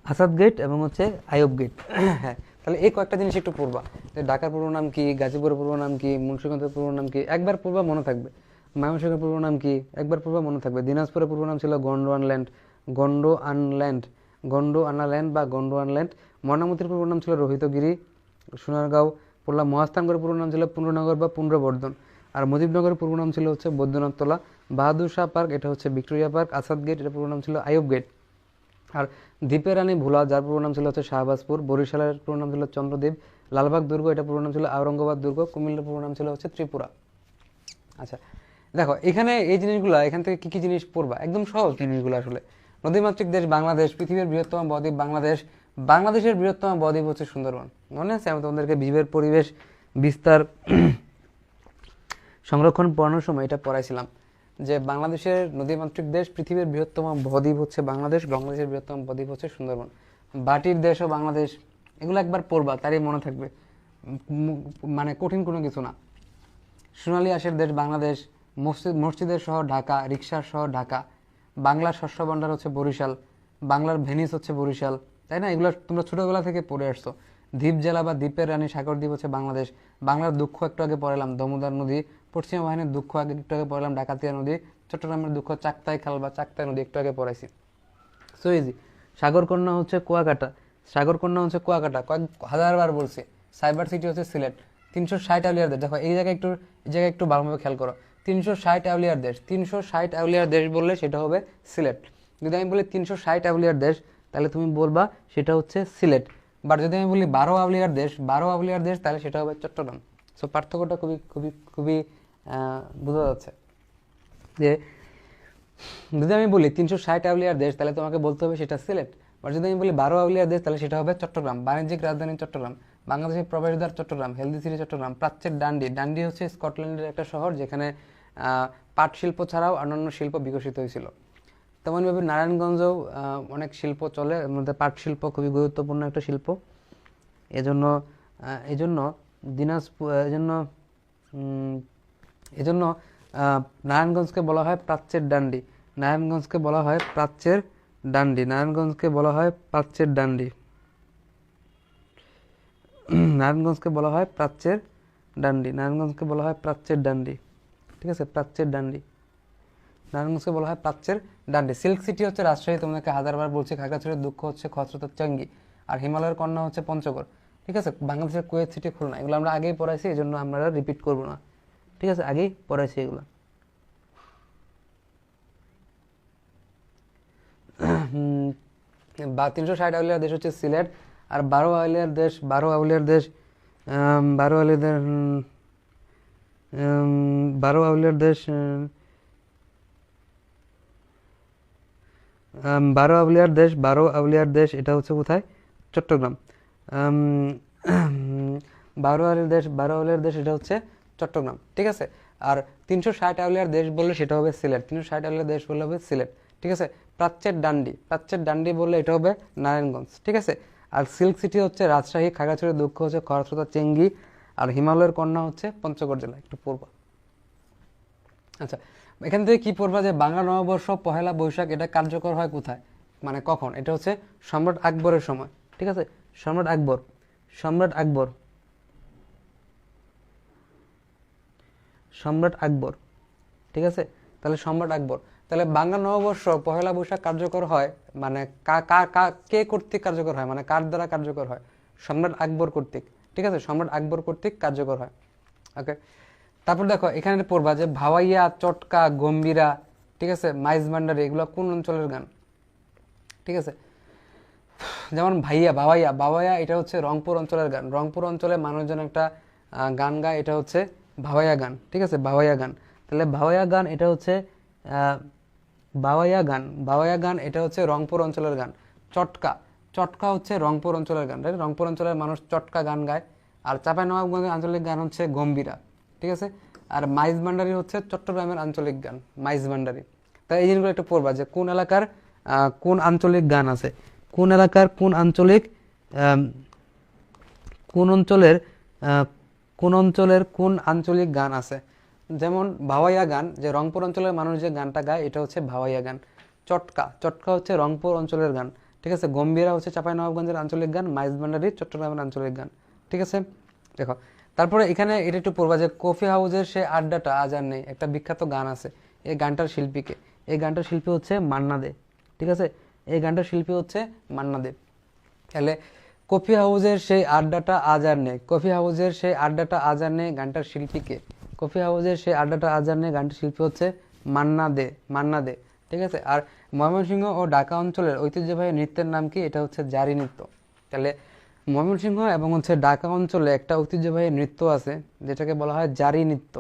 আসাদ গেট এবং হচ্ছে আইয়ুব গেট। হ্যাঁ, তাহলে এই কয়েকটা জিনিস একটু পড়বা, যে ঢাকার পূর্ব নাম কি, গাজীপুরের পূর্ব নাম কি, মুন্সিগঞ্জের পূর্ব নাম কি, একবার পূর্বা মনে থাকবে। ময়মনসিংহের পূর্ব নাম কি, একবার পূর্বা মনে থাকবে। দিনাজপুরের পূর্ব নাম ছিল গন্ডোয়ানল্যান্ড। গন্ডোয়ানল্যান্ড, গন্ডোয়ানাল্যান্ড বা গন্ডোয়ানল্যান্ড। ময়নামতির পূর্ব নাম ছিল রোহিতগিরি। সোনারগাঁও পড়লাম। মহাস্থানগড়ের পূর্ব নাম ছিল পুণ্ডনগর বা পুণ্ড্রবর্ধন। আর মুজিবনগরের পূর্ব নাম ছিল হচ্ছে বৈদ্যনাথতলা। বাহাদুর শাহ পার্ক, এটা হচ্ছে ভিক্টোরিয়া পার্ক। আসাদ গেট, এটার পূর্ব নাম ছিল আইয়ুব গেট। আর দ্বীপের রানী ভোলা, যার পুরো নাম ছিল হচ্ছে শাহবাজপুর। বরিশালের পুরো নাম ছিল চন্দ্রদ্বীপ। লালবাগ দুর্গ, এটা পুরো নাম ছিল আওরঙ্গাবাদ দুর্গ। কুমিল্লার পুরো নাম ছিল হচ্ছে ত্রিপুরা। আচ্ছা, দেখো এখানে এই জিনিসগুলো, এখান থেকে কি কি জিনিস পড়বা, একদম সহজ জিনিসগুলো আসলে। নদীমাতৃক দেশ বাংলাদেশ, পৃথিবীর বৃহত্তম বদ্বীপ বাংলাদেশ, বাংলাদেশের বৃহত্তম বদ্বীপ হচ্ছে সুন্দরবন। মনে আছে? আমি তোমাদেরকে জীবের পরিবেশ বিস্তার সংরক্ষণ পড়ানোর সময় এটা পড়াইছিলাম যে বাংলাদেশের নদীমাতৃক দেশ, পৃথিবীর বৃহত্তম বদ্বীপ হচ্ছে বাংলাদেশ, বাংলাদেশের বৃহত্তম বদ্বীপ হচ্ছে সুন্দরবন। বাটির দেশও বাংলাদেশ, এগুলো একবার পড়বা, তারই মনে থাকবে, মানে কঠিন কোনো কিছু না। সোনালী আঁশের দেশ বাংলাদেশ, মসজিদের শহর ঢাকা, রিকশার শহর ঢাকা, বাংলার শস্য ভাণ্ডার হচ্ছে বরিশাল, বাংলার ভেনিস হচ্ছে বরিশাল, তাই না? এগুলো তোমরা ছোটোবেলা থেকে পড়ে আসছো। দ্বীপ জেলা বা দ্বীপের রানী সাগরদ্বীপ হচ্ছে বাংলাদেশ। বাংলার দুঃখ একটু আগে পড়ালাম দামোদর নদী। পশ্চিমা বাহিনীর দুঃখ আগে একটু আগে পড়ালাম ডাকাতিয়া নদী। চট্টগ্রামের দুঃখ চাকতাই খাল বা চাকতাই নদী, একটু আগে পড়াইছি। So easy. সাগরকন্যা হচ্ছে কুয়াকাটা। সাগরকন্যা হচ্ছে কুয়াকাটা, কয়েক হাজারবার বলছি। সাইবার সিটি হচ্ছে সিলেট। 360 আউলিয়ার দেশ, দেখো এই জায়গায় একটু ভালোভাবে খেয়াল করো। 360 আউলিয়ার দেশ, 360 আউলিয়ার দেশ বললে সেটা হবে সিলেট। যদি আমি বলি 360 আউলিয়ার দেশ, তাহলে তুমি বলবা সেটা হচ্ছে সিলেট। বাট যদি আমি বলি 12 আউলিয়ার দেশ, 12 আউলিয়ার দেশ, তাহলে সেটা হবে চট্টগ্রাম। সো পার্থক্যটা খুবই খুবই খুবই বোঝা যাচ্ছে যে যদি আমি বলি 360 আউলিয়ার দেশ, তাহলে তোমাকে বলতে হবে সেটা সিলেট। আর যদি আমি বলি 12 আউলিয়ার দেশ, তাহলে সেটা হবে চট্টগ্রাম, বাণিজ্যিক রাজধানী চট্টগ্রাম। বাংলাদেশের প্রবেশদ্বার চট্টগ্রাম, হেলদি সিটি চট্টগ্রাম। প্রাচ্যের ডান্ডি, ডান্ডি হচ্ছে স্কটল্যান্ডের একটা শহর যেখানে পাট শিল্প ছাড়াও অন্যান্য শিল্প বিকশিত হয়েছিল। তেমনভাবে নারায়ণগঞ্জেও অনেক শিল্প চলে, এর মধ্যে পাট শিল্প খুবই গুরুত্বপূর্ণ একটা শিল্প। এজন্য এজন্য দিনাজপুর এজন্য এজন্য নারায়ণগঞ্জকে বলা হয় প্রাচ্যের ডান্ডি। নারায়ণগঞ্জকে বলা হয় প্রাচ্যের ডান্ডি। নারায়ণগঞ্জকে বলা হয় প্রাচ্যের ডান্ডি। নারায়ণগঞ্জকে বলা হয় প্রাচ্যের ডান্ডি। নারায়ণগঞ্জকে বলা হয় প্রাচ্যের ডান্ডি। ঠিক আছে, প্রাচ্যের ডান্ডি। নারায়ণগঞ্জকে বলা হয় প্রাচ্যের ডান্ডি। সিল্ক সিটি হচ্ছে রাজশাহী, তোমাদেরকে হাজারবার বলছি। খাগড়াছড়ির দুঃখ হচ্ছে খসরুতার চঙ্গি। আর হিমালয়ের কন্যা হচ্ছে পঞ্চগড়। ঠিক আছে, বাংলাদেশের কুয়েত সিটি খুলনা। এগুলো আমরা আগেই পড়াইছি, এই জন্য আমরা রিপিট করবো না। ঠিক আছে, আগেই পড়াইছি এগুলো। 360 আউলিয়ার দেশ হচ্ছে সিলেট। আর 12 আউলিয়ার দেশ 12 আউলিয়ার দেশ 12 আউলিয়ার দেশ 12 আউলিয়ার দেশ 12 আউলিয়ার দেশ এটা হচ্ছে কোথায়? চট্টগ্রাম। 12 আউলিয়ার দেশ এটা হচ্ছে চট্টগ্রাম। ঠিক আছে, আর 360 আউলিয়ার দেশ বললে সেটা হবে সিলেট। 360 আউলিয়ার দেশ বললে হবে সিলেট। ঠিক আছে, প্রাচ্যের ডান্ডি বললে এটা হবে নারায়ণগঞ্জ। ঠিক আছে, আর সিল্ক সিটি হচ্ছে রাজশাহী, খাগড়াছড়ির দুঃখ হচ্ছে খরস্রোতা চেঙ্গি, আর হিমালয়ের কন্যা হচ্ছে পঞ্চগড় জেলা। একটু পড়বা। আচ্ছা, এখান থেকে কি পড়বা যে বাংলা নববর্ষ পহেলা বৈশাখ এটা কার্যকর হয় কোথায়, মানে কখন? এটা হচ্ছে সম্রাট আকবরের সময়। ঠিক আছে, সম্রাট আকবর সম্রাট আকবর সম্রাট আকবর। ঠিক আছে, তাহলে সম্রাট আকবর। তাহলে বাংলা নববর্ষ পহেলা বৈশাখ কার্যকর হয় মানে কে কর্তৃক কার্যকর হয়, মানে কার দ্বারা কার্যকর হয়? সম্রাট আকবর কর্তৃক। ঠিক আছে, সম্রাট আকবর কর্তৃক কার্যকর হয়। ওকে, তারপর দেখো এখানে পড়বা যে ভাওয়াইয়া, চটকা, গম্ভীরা, ঠিক আছে, মাইজ ভান্ডারি, এগুলো কোন অঞ্চলের গান? ঠিক আছে, যেমন ভাওয়াইয়া এটা হচ্ছে রংপুর অঞ্চলের গান। রংপুর অঞ্চলে মানুষজন একটা গান গায়, এটা হচ্ছে ভাওয়াইয়া গান। ঠিক আছে, ভাওয়াইয়া গান। তাহলে ভাওয়াইয়া গান এটা হচ্ছে ভাওয়াইয়া গান এটা হচ্ছে রংপুর অঞ্চলের গান। চটকা হচ্ছে রংপুর অঞ্চলের গান। রাইট, রংপুর অঞ্চলের মানুষ চটকা গান গায়। আর চাঁপাইনবাবগঞ্জের আঞ্চলিক গান হচ্ছে গম্ভীরা। ঠিক আছে, আর মাইজ ভান্ডারি হচ্ছে চট্টগ্রামের আঞ্চলিক গান, মাইজ ভান্ডারি। তাই এই জিনিসগুলো একটু পড়বা যে কোন এলাকার কোন আঞ্চলিক গান আছে, কোন এলাকার কোন আঞ্চলিক কোন অঞ্চলের কোন আঞ্চলিক গান আছে। যেমন ভাওয়াইয়া গান, যে রংপুর অঞ্চলের মানুষ যে গানটা গায় এটা হচ্ছে ভাওয়াইয়া গান। চটকা হচ্ছে রংপুর অঞ্চলের গান। ঠিক আছে, গম্ভীরা হচ্ছে চাঁপাইনবাবগঞ্জের আঞ্চলিক গান, মাইজ ভান্ডারি চট্টগ্রামের আঞ্চলিক গান। ঠিক আছে, দেখো তারপরে এখানে এটা একটু পড়বা যে কফি হাউজের সে আড্ডাটা আজ আর নেই, একটা বিখ্যাত গান আছে। এই গানটার শিল্পীকে? এই গানটার শিল্পী হচ্ছে মান্না দে। ঠিক আছে, এই গানটার শিল্পী হচ্ছে মান্না দে। তাহলে কফি হাউজের সেই আড্ডাটা আজ আর নেই, কফি হাউজের সেই আড্ডাটা আজ আর নেই গানটার শিল্পীকে? কফি হাউজের সেই আড্ডাটা আজ আর নেই গানটার শিল্পী হচ্ছে মান্না দে। ঠিক আছে, আর ময়মনসিংহ ও ঢাকা অঞ্চলের ঐতিহ্যবাহী নৃত্যের নাম কি? এটা হচ্ছে জারি নৃত্য। তাহলে ময়মনসিংহ এবং হচ্ছে ঢাকা অঞ্চলে একটা ঐতিহ্যবাহী নৃত্য আছে যেটাকে বলা হয় জারি নৃত্য।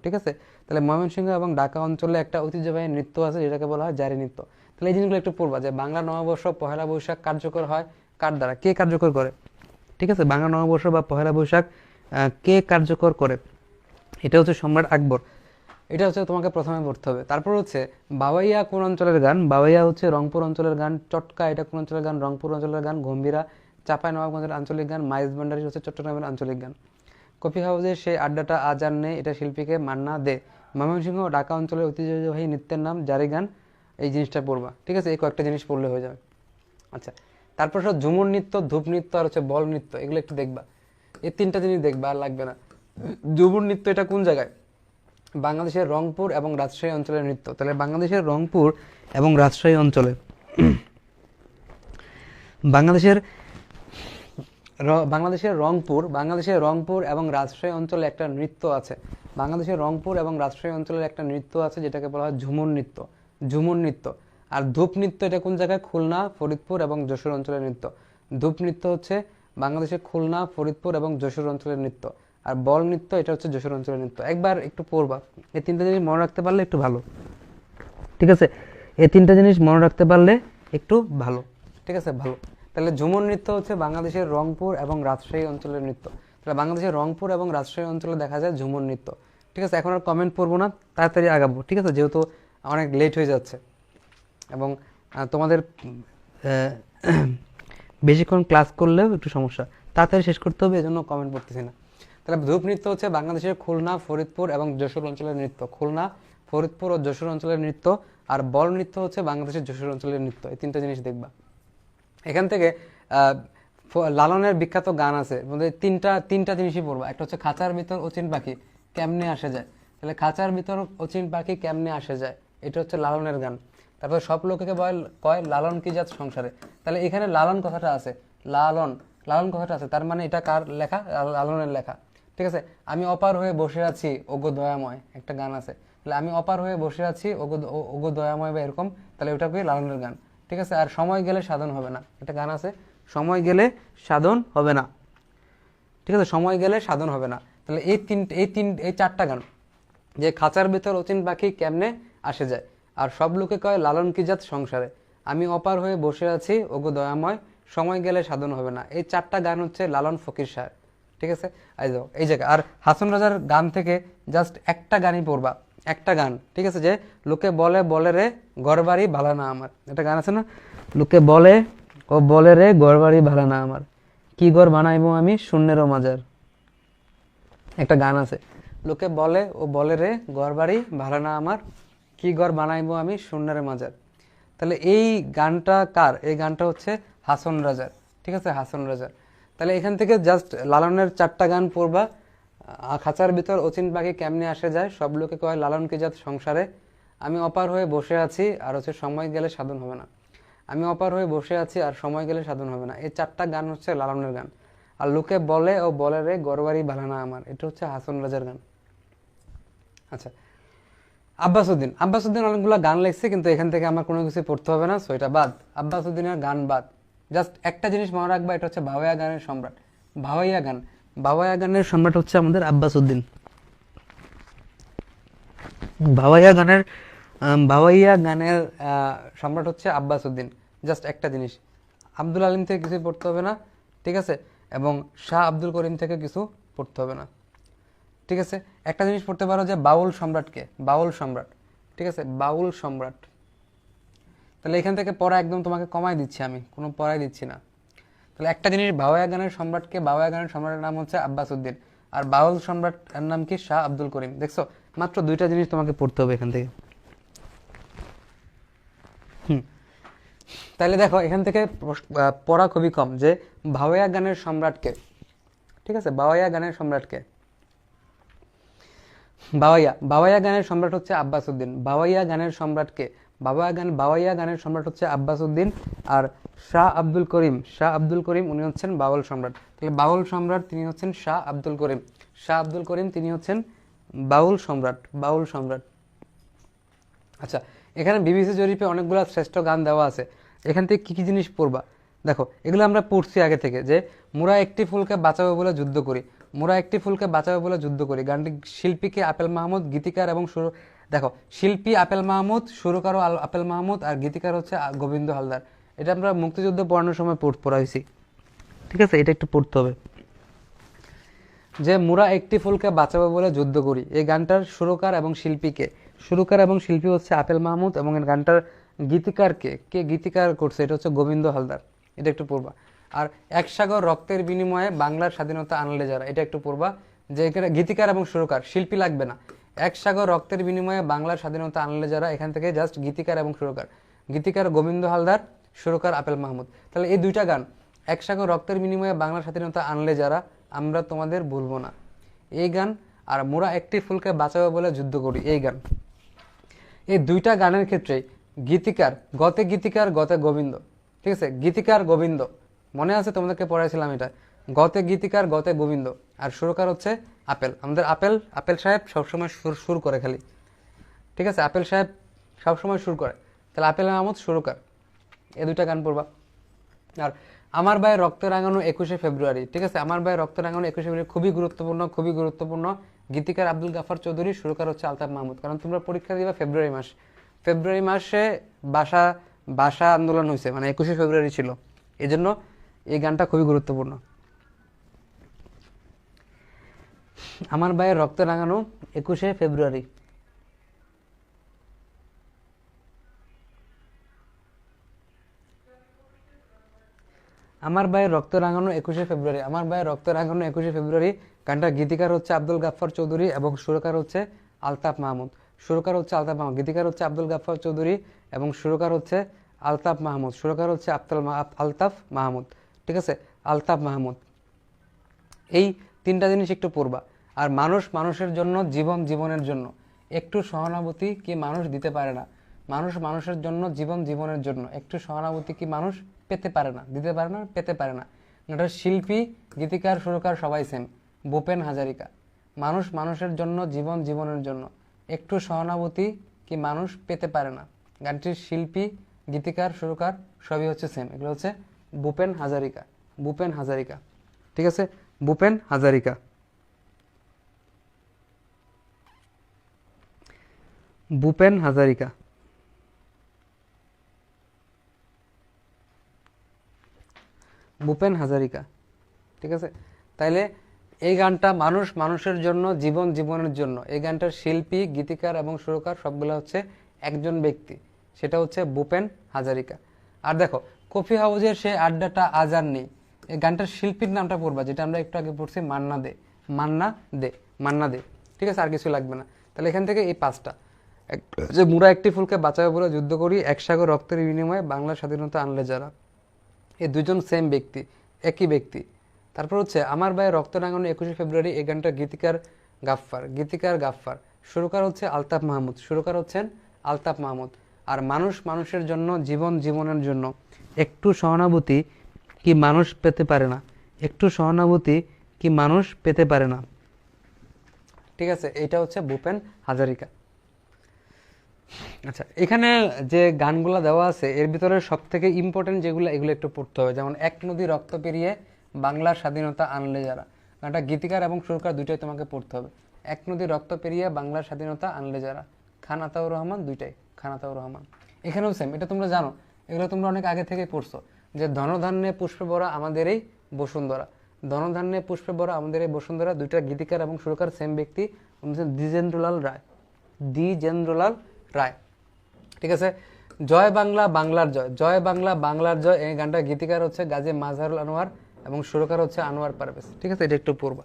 ঠিক আছে, তাহলে ময়মনসিংহ এবং ঢাকা অঞ্চলে একটা ঐতিহ্যবাহী নৃত্য আছে যেটাকে বলা হয় জারি নৃত্য। তাহলে এই জিনিসগুলো একটু পড়বা যে বাংলা নববর্ষ পহেলা বৈশাখ কার্যকর হয় কার দ্বারা, কে কার্যকর করে? ঠিক আছে, বাংলা নববর্ষ বা পহেলা বৈশাখ কে কার্যকর করে? এটা হচ্ছে সম্রাট আকবর। এটা হচ্ছে তোমাকে প্রথমে পড়তে হবে। তারপর হচ্ছে বাওয়াইয়া কোন অঞ্চলের গান? বাওয়াইয়া হচ্ছে রংপুর অঞ্চলের গান। চটকা এটা কোন অঞ্চলের গান? রংপুর অঞ্চলের গান। গম্ভীরা চাঁপাইনবাবগঞ্জের আঞ্চলিক গান। মাইজ ভান্ডারি হচ্ছে চট্টগ্রামের আঞ্চলিক গান। কফি হাউসের সেই আড্ডাটা আজ আর নেই, এটা শিল্পীকে? মান্না দে। ময়মনসিংহ ও ঢাকা অঞ্চলের ঐতিহ্যবাহী নৃত্যের নাম জারি গান। এই জিনিসটা পড়বা। ঠিক আছে, এই কয়েকটা জিনিস পড়লে হয়ে যাবে। আচ্ছা, তারপর সব ঝুমুর নৃত্য, ধূপ নৃত্য আর হচ্ছে বল নৃত্য, এগুলো একটু দেখবা। এই তিনটা জিনিস দেখবা, আর লাগবে না। ঝুমুর নৃত্য এটা কোন জায়গায়? বাংলাদেশের রংপুর এবং রাজশাহী অঞ্চলের নৃত্য। তাহলে বাংলাদেশের রংপুর এবং রাজশাহী অঞ্চলে বাংলাদেশের রংপুর এবং রাজশাহী অঞ্চলে একটা নৃত্য আছে। বাংলাদেশের রংপুর এবং রাজশাহী অঞ্চলের একটা নৃত্য আছে যেটাকে বলা হয় ঝুমুর নৃত্য। আর ধূপ নৃত্য এটা কোন জায়গায়? খুলনা, ফরিদপুর এবং যশোর অঞ্চলের নৃত্য। ধূপ নৃত্য হচ্ছে বাংলাদেশের খুলনা, ফরিদপুর এবং যশোর অঞ্চলের নৃত্য। আর বল নৃত্য এটা হচ্ছে যশোর অঞ্চলের নৃত্য। একবার একটু পড়বা, এই তিনটা জিনিস মনে রাখতে পারলে একটু ভালো। ঠিক আছে, এই তিনটা জিনিস মনে রাখতে পারলে একটু ভালো। ঠিক আছে, ভালো। তাহলে ঝুমুর নৃত্য হচ্ছে বাংলাদেশের রংপুর এবং রাজশাহী অঞ্চলের নৃত্য। তাহলে বাংলাদেশের রংপুর এবং রাজশাহী অঞ্চলে দেখা যায় ঝুমুর নৃত্য। ঠিক আছে, এখন আর কমেন্ট পড়বো না, তাড়াতাড়ি আগাবো। ঠিক আছে, যেহেতু অনেক লেট হয়ে যাচ্ছে এবং তোমাদের বেশিক্ষণ ক্লাস করলেও একটু সমস্যা, তাড়াতাড়ি শেষ করতে হবে, এজন্য কমেন্ট পড়তেছি না। তাহলে ধূপ নৃত্য হচ্ছে বাংলাদেশের খুলনা, ফরিদপুর এবং যশোর অঞ্চলের নৃত্য। খুলনা, ফরিদপুর ও যশোর অঞ্চলের নৃত্য। আর বল নৃত্য হচ্ছে বাংলাদেশের যশোর অঞ্চলের নৃত্য। এই তিনটা জিনিস দেখবা। এখান থেকে লালনের বিখ্যাত গান আছে, তিনটা জিনিসই পড়বা। একটা হচ্ছে খাঁচার ভিতর অচিন পাখি কেমনে আসে যায়। তাহলে খাঁচার ভিতর অচিন পাখি কেমনে আসে যায়, এটা হচ্ছে লালনের গান। তারপর সব লোককে কয় লালন কি জাত সংসারে। তাহলে এখানে লালন কথাটা আছে, লালন কথাটা আছে, তার মানে এটা কার লেখা? লালনের লেখা। ঠিক আছে, আমি অপার হয়ে বসে আছি ওগো দয়াময়, একটা গান আছে। তাহলে আমি অপার হয়ে বসে আছি ওগো দয়াময় বা এরকম, তাহলে ওটা কি লালনের গান। ঠিক আছে, আর সময় গেলে সাধন হবে না, একটা গান আছে, সময় গেলে সাধন হবে না। ঠিক আছে, সময় গেলে সাধন হবে না। তাহলে এই চারটা গান, যে খাঁচার ভিতর অচিন পাখি কেমনে আসে যায়, আর সব লোকে কয় লালন কি জাত সংসারে, আমি অপার হয়ে বসে আছি ওগো দয়াময়, সময় গেলে সাধন হবে না, এই চারটা গান হচ্ছে লালন ফকির শাহ। ঠিক আছে, এই জায়গায়। আর হাসন রাজার গান থেকে জাস্ট একটা গানই পড়বা, একটা গান। ঠিক আছে, যে লোকে বলে বলে রে ঘরবাড়ি ভালো না আমার, একটা গান আছে না, লোকে বলে ও বলে রে ঘরবাড়ি ভালো না আমার, কি ঘর বানাইবো আমি শূন্যেরও মাজার, একটা গান আছে। লোকে বলে ও বলে রে ঘরবাড়ি ভালো না আমার, কি ঘর বানাইবো আমি শূন্যের মাজার। তাহলে এই গানটা কার? এই গানটা হচ্ছে হাসন রাজার। ঠিক আছে, হাসন রাজার। তাহলে এখান থেকে জাস্ট লালনের চারটা গান পড়বা। খাঁচার ভিতর অচিন পাখি কেমনে আসে যায়, সব লোকে কয় লালন কি জাত সংসারে, আমি অপার হয়ে বসে আছি, আর হচ্ছে সময় গেলে সাধন হবে না। আমি অপার হয়ে বসে আছি আর সময় গেলে সাধন হবে না, এই চারটা গান হচ্ছে লালনের গান। আর লোকে বলে ও বলে রে গরবারি বালানা আমার, এটা হচ্ছে হাসন রাজার গান। আচ্ছা, আব্বাসউদ্দিন অনেকগুলো গান লিখছে, কিন্তু এখান থেকে আমার কোনো কিছু পড়তে হবে না, সো এটা বাদ। আব্বাসউদ্দিনের গান বাদ। জাস্ট একটা জিনিস মনে রাখবা, এটা হচ্ছে ভাওয়াইয়া গানের সম্রাট। ভাওয়াইয়া গানের সম্রাট হচ্ছে আমাদের আব্বাসউদ্দিন। ভাওয়াইয়া গানের সম্রাট হচ্ছে আব্বাসউদ্দিন। জাস্ট একটা জিনিস, আব্দুল আলিম থেকে কিছু পড়তে হবে না। ঠিক আছে, এবং শাহ আব্দুল করিম থেকে কিছু পড়তে হবে না। ঠিক আছে, একটা জিনিস পড়তে পারো যে বাউল সম্রাটকে, বাউল সম্রাট। ঠিক আছে, বাউল সম্রাট। তাহলে এখান থেকে পড়া একদম তোমাকে কমাই দিচ্ছি, আমি কোনো পড়াই দিচ্ছি না। তাহলে একটা জিনিস, ভাওয়াইয়া গানের সম্রাটকে, ভাওয়াইয়া গানের সম্রাটের নাম হচ্ছে আব্বাসউদ্দিন, আর বাউল সম্রাটের নাম কি? শাহ আব্দুল করিম। দেখছো, মাত্র দুইটা জিনিস তোমাকে পড়তে হবে এখান থেকে। তাহলে দেখো, এখান থেকে পড়া খুবই কম, যে ভাওয়াইয়া গানের সম্রাটকে। ঠিক আছে, ভাওয়াইয়া গানের সম্রাটকে, ভাওয়াইয়া গানের সম্রাট হচ্ছে আব্বাসউদ্দিন। ভাওয়াইয়া গানের সম্রাটকে, ভাওয়াইয়া গানের সম্রাট হচ্ছে আব্বাসউদ্দিন। আর শাহ আব্দুল করিম উনি হচ্ছেন বাউল সম্রাট। তাহলে বাউল সম্রাট তিনি হচ্ছেন শাহ আব্দুল করিম, তিনি হচ্ছেন বাউল সম্রাট। আচ্ছা, এখানে বিবিসি জরিপে অনেকগুলো শ্রেষ্ঠ গান দেওয়া আছে, এখান থেকে কি কি জিনিস পড়বা দেখো। এগুলো আমরা পড়ছি আগে থেকে, যে মোরা একটি ফুলকে বাঁচাবো বলে যুদ্ধ করি, গানটি শিল্পীকে আপেল মাহমুদ, গীতিকার এবং দেখো, শিল্পী আপেল মাহমুদ, সুরকারও আপেল মাহমুদ, আর গীতিকার হচ্ছে গোবিন্দ হালদার। এটা আমরা মুক্তিযুদ্ধ পড়ানোর সময় পড়াইছি। ঠিক আছে, এটা একটু পড়তে হবে, যে মোরা একটি ফুলকে বাঁচাবো বলে যুদ্ধ করি, এই গানটার সুরকার এবং শিল্পী হচ্ছে আপেল মাহমুদ, এবং এই গানটার কে গীতিকার করছে, এটা হচ্ছে গোবিন্দ হালদার। এটা একটু পড়বা। আর এক সাগর রক্তের বিনিময়ে বাংলার স্বাধীনতা আনলে যারা, এটা একটু পড়বা, যে এখানে গীতিকার এবং সুরকার, শিল্পী লাগবে না। এক সাগর রক্তের বিনিময়ে বাংলার স্বাধীনতা আনলে যারা, এখান থেকে জাস্ট গীতিকার এবং সুরকার, গীতিকার গোবিন্দ হালদার, সুরকার আপেল মাহমুদ। তাহলে এই দুইটা গান, এক সাগর রক্তের বিনিময়ে বাংলার স্বাধীনতা আনলে যারা, আমরা তোমাদের ভুলবো না, এই গান, আর মোরা একটি ফুলকে বাঁচাবো বলে যুদ্ধ করি, এই গান। এই দুইটা গানের ক্ষেত্রে গীতিকার গতে গোবিন্দ। ঠিক আছে, গীতিকার গোবিন্দ, মনে আছে তোমাদেরকে পড়াইছিলাম এটা, গতে গীতিকার গতে গোবিন্দ, আর সুরকার হচ্ছে আপেল। আমাদের আপেল সাহেব সবসময় সুর করে খালি। ঠিক আছে, আপেল সাহেব সবসময় সুর করে, তাহলে আপেল মাহমুদ সুরকার, এই দুইটা গান পড়বা। আর আমার ভাই রক্ত রাঙানো 21শে ফেব্রুয়ারি। ঠিক আছে, আমার ভাই রক্ত রাঙানো 21শে ফেব্রুয়ারি খুবই গুরুত্বপূর্ণ। গীতিকার আব্দুল গাফার চৌধুরী, সুরকার হচ্ছে আলতাফ মাহমুদ। কারণ তোমরা পরীক্ষা দিবা ফেব্রুয়ারি মাসে ভাষা আন্দোলন হয়েছে, মানে 21শে ফেব্রুয়ারি ছিল। এজন্য এই গানটা খুবই গুরুত্বপূর্ণ। আমার ভাইয়ের রক্ত রাঙানো 21শে ফেব্রুয়ারি। আমার ভাইয়ের রক্ত রাঙানো 21শে ফেব্রুয়ারি। আমার ভাইয়ের রক্ত রাঙানো 21শে ফেব্রুয়ারি গানটা গীতিকার হচ্ছে আব্দুল গাফফার চৌধুরী এবং সুরকার হচ্ছে আলতাফ মাহমুদ। সুরকার হচ্ছে আলতাফ মাহমুদ, গীতিকার হচ্ছে আব্দুল গাফফার চৌধুরী এবং সুরকার হচ্ছে আলতাফ মাহমুদ। সুরকার হচ্ছে আলতাফ মাহমুদ, ঠিক আছে, আলতাফ মাহমুদ। এই তিনটা জিনিস একটু পড়বা। আর মানুষ মানুষের জন্য, জীবন জীবনের জন্য, একটু সহানুভূতি কি মানুষ দিতে পারে না। মানুষ মানুষের জন্য, জীবন জীবনের জন্য, একটু সহানুভূতি কি মানুষ পেতে পারে না, দিতে পারে না, পেতে পারে না। এটা শিল্পী, গীতিকার, সুরকার সবাই সেম, ভূপেন হাজারিকা। মানুষ মানুষের জন্য, জীবন জীবনের জন্য, একটু সহানুভূতি কি মানুষ পেতে পারে না। গানটির শিল্পী, গীতিকার, সুরকার সবই হচ্ছে সেম। এগুলো হচ্ছে ভূপেন হাজারিকা, ভূপেন হাজারিকা, ঠিক আছে, ভূপেন হাজারিকা। ভূপেন হাজারিকা, ভূপেন হাজারিকা, ঠিক আছে। তাইলে এই গানটা মানুষ মানুষের জন্য, জীবন জীবনের জন্য। এই গানটার শিল্পী, গীতিকার এবং সুরকার সবগুলো হচ্ছে একজন ব্যক্তি, সেটা হচ্ছে ভূপেন হাজারিকা। আর দেখো, কফি হাউজের সে আড্ডাটা আজ আর নেই, এই গানটার শিল্পীর নামটা পড়বা, যেটা আমরা একটু আগে পড়ছি, মান্না দে, মান্না দে, মান্না দে, ঠিক আছে, আর কিছু লাগবে না। তাহলে এখান থেকে এই পাঁচটা, যে মুরা একটি ফুলকে বাঁচাবে বলে যুদ্ধ করি, এক সাগর রক্তের বিনিময়ে বাংলার স্বাধীনতা আনলে যারা, এই দুজন সেম ব্যক্তি, একই ব্যক্তি। তারপর হচ্ছে আমার ভাইয়ের রক্ত রাঙানো 21শে ফেব্রুয়ারি, এই গানটা গীতিকার গাফফার, গীতিকার গাফফার, সুরকার হচ্ছে আলতাফ মাহমুদ, সুরকার হচ্ছেন আলতাফ মাহমুদ। আর মানুষ মানুষের জন্য, জীবন জীবনের জন্য, একটু সহানুভূতি কি মানুষ পেতে পারে না, একটু সহানুভূতি কি মানুষ পেতে পারে না, ঠিক আছে, এটা হচ্ছে ভূপেন হাজারিকা। আচ্ছা, এখানে যে গানগুলো দেওয়া আছে এর ভিতরে সব থেকে ইম্পর্টেন্ট যেগুলো, এগুলো একটু পড়তে হবে। যেমন এক নদী রক্ত পেরিয়ে বাংলার স্বাধীনতা আনলে যারা, গানটা গীতিকার এবং সুরকার দুইটাই তোমাকে পড়তে হবে। এক নদী রক্ত পেরিয়ে বাংলার স্বাধীনতা আনলে যারা, খান আতাউর রহমান, দুইটাই খান আতাউর রহমান। এখানেও সেম, এটা তোমরা জানো, এগুলো তোমরা অনেক আগে থেকে পড়ছো, যে ধনধান্যে পুষ্পে ভরা আমাদের এই বসুন্ধরা, ধনধান্যে পুষ্পে ভরা আমাদের এই বসুন্ধরা, দুইটা গীতিকার এবং সুরকার সেম ব্যক্তি, দ্বিজেন্দ্রলাল রায়, দ্বিজেন্দ্রলাল রায়, ঠিক আছে। জয় বাংলা বাংলার জয়, জয় বাংলা বাংলার জয়, এই গানটা গীতিকার হচ্ছে গাজী মাজহারুল আনোয়ার এবং সুরকার হচ্ছে আনোয়ার পারভেজ, ঠিক আছে, এটা একটু পড়বা।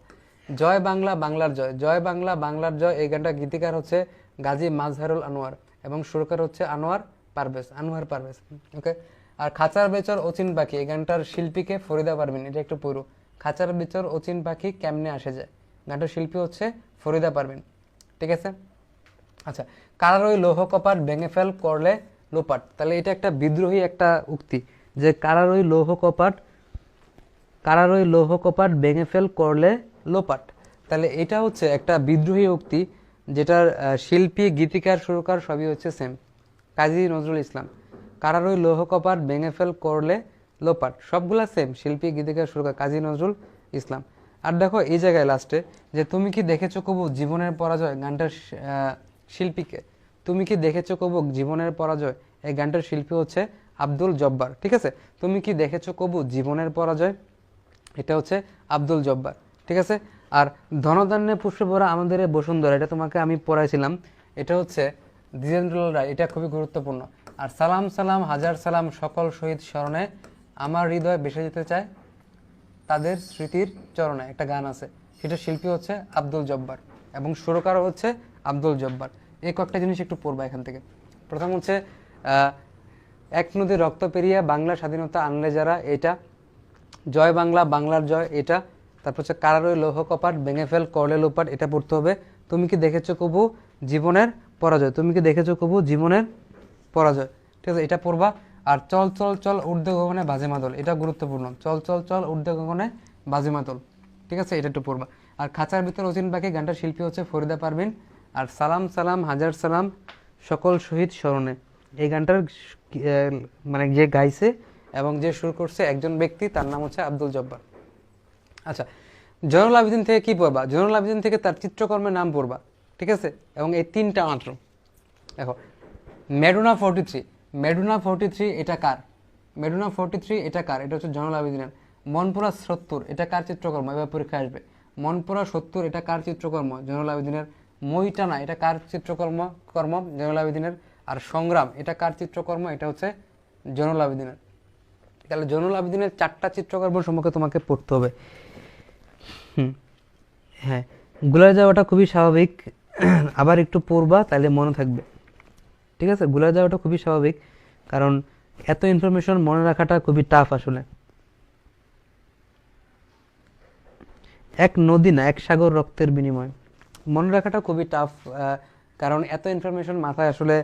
জয় বাংলা বাংলার জয়, জয় বাংলা বাংলার জয়, এই গানটা গীতিকার হচ্ছে গাজী মাজহারুল আনোয়ার এবং সুরকার হচ্ছে আনোয়ার পারভেজ, আনোয়ার পারভেজ, ওকে। আর খাঁচার বেচর অচিন পাখি, এই গানটার শিল্পীকে ফরিদা পারভিন, এটা একটু পড়ো। খাঁচার বেচর অচিন পাখি কেমনে আসে যায়, গানটার শিল্পী হচ্ছে ফরিদা পারভিন, ঠিক আছে। আচ্ছা, কারার ওই লৌহ কপাট ভেঙে ফেল করলে লোপাট, তাহলে এটা একটা বিদ্রোহী একটা উক্তি, যে কারার ওই লৌহ কপাট, কারার ওই লৌহ কপাট ভেঙে ফেল করলে লোপাট, তাহলে এটা হচ্ছে একটা বিদ্রোহী উক্তি, যেটার শিল্পী, গীতিকার, সুরকার সবই হচ্ছে সেম, কাজী নজরুল ইসলাম। কারার ওই লৌহ কপাট ভেঙে ফেল করলে লোপাট, সবগুলা সেম, শিল্পী, গীতিকার, সুরকার, কাজী নজরুল ইসলাম। আর দেখো এই জায়গায় লাস্টে, যে তুমি কি দেখেছো কবু জীবনের পরাজয়, গানটার শিল্পীকে, তুমি কি দেখেছো কবু জীবনের পরাজয়, এই গানটার শিল্পী হচ্ছে আব্দুল জব্বার, ঠিক আছে। তুমি কি দেখেছো কবু জীবনের পরাজয়, এটা হচ্ছে আব্দুল জব্বার, ঠিক আছে। আর ধনধান্যে পুষ্পে ভরা আমাদের এই বসুন্ধরা, এটা তোমাকে আমি পড়াইছিলাম, এটা হচ্ছে দ্বিজেন্দ্রলাল রায়, এটা খুবই গুরুত্বপূর্ণ। আর সালাম সালাম হাজার সালাম সকল শহীদ স্মরণে, আমার হৃদয় বেসে যেতে চায় তাদের স্মৃতির চরণে, একটা গান আছে, সেটা শিল্পী হচ্ছে আব্দুল জব্বার এবং সুরকারও হচ্ছে আব্দুল জব্বার। এই কয়েকটা জিনিস একটু পড়বা এখান থেকে। প্রথম হচ্ছে এক নদী রক্ত পেরিয়ে বাংলা স্বাধীনতা আনলে যারা, এটা। জয় বাংলা বাংলার জয়, এটা। তারপর হচ্ছে কারার ওই লৌহ কপাট ভেঙে ফেল করলে লোপাট, এটা পড়তে হবে। তুমি কি দেখেছো কবু জীবনের পরাজয়, তুমি কি দেখেছো কবু জীবনের পরাজয়, ঠিক আছে, এটা পড়বা। আর চল চল চল ঊর্ধ্ব গগনে বাজে মাদল, এটা গুরুত্বপূর্ণ, চল চল চল ঊর্ধ্ব গগনে বাজে মাদল, ঠিক আছে, এটা একটু পড়বা। আর খাঁচার ভিতর অচিন পাখি, গানটার শিল্পী হচ্ছে ফরিদা পারভিন। আর সালাম সালাম হাজার সালাম সকল শহীদ স্মরণে, এই গানটার মানে যে গাইছে এবং যে সুর করছে একজন ব্যক্তি, তার নাম হচ্ছে আব্দুল জব্বার। আচ্ছা, জয়নুল আবেদিন থেকে কি পড়বা, জয়নুল আবেদিন থেকে তার চিত্রকর্মের নাম পড়বা, ঠিক আছে, এবং এই তিনটা মাত্র। দেখো, মেডোনা 43, মেডোনা 43 এটা কার, মেডুনা 43 এটা কার? এটা হচ্ছে জয়নুল আবেদিনের। মনপুরা 70 এটা কার চিত্রকর্ম? এবার পরীক্ষা আসবে। মনপুরা 70 এটা কার চিত্রকর্ম? জয়নুল আবেদিনের। মইটানা এটা কার চিত্রকর্ম কর্ম? জয়নুল আবেদিনের। আর সংগ্রাম এটা কার চিত্রকর্ম? এটা হচ্ছে জয়নুল আবেদিনের। তাহলে জয়নুল আবেদিনের 4টা চিত্রকর্ম সম্পর্কে তোমাকে পড়তে হবে। হ্যাঁ, গুলায় যাওয়াটা খুবই স্বাভাবিক, আবার একটু পড়বা তাহলে মনে থাকবে। ঠিক আছে, গুলায় যাওয়াটা খুবই স্বাভাবিক, কারণ এত ইনফরমেশন মনে রাখাটা খুবই টাফ আসলে। এক নদী না, এক সাগর রক্তের বিনিময়, মনে রাখাটা খুবই টাফ, কারণ এত ইনফরমেশন মাথায় আসলে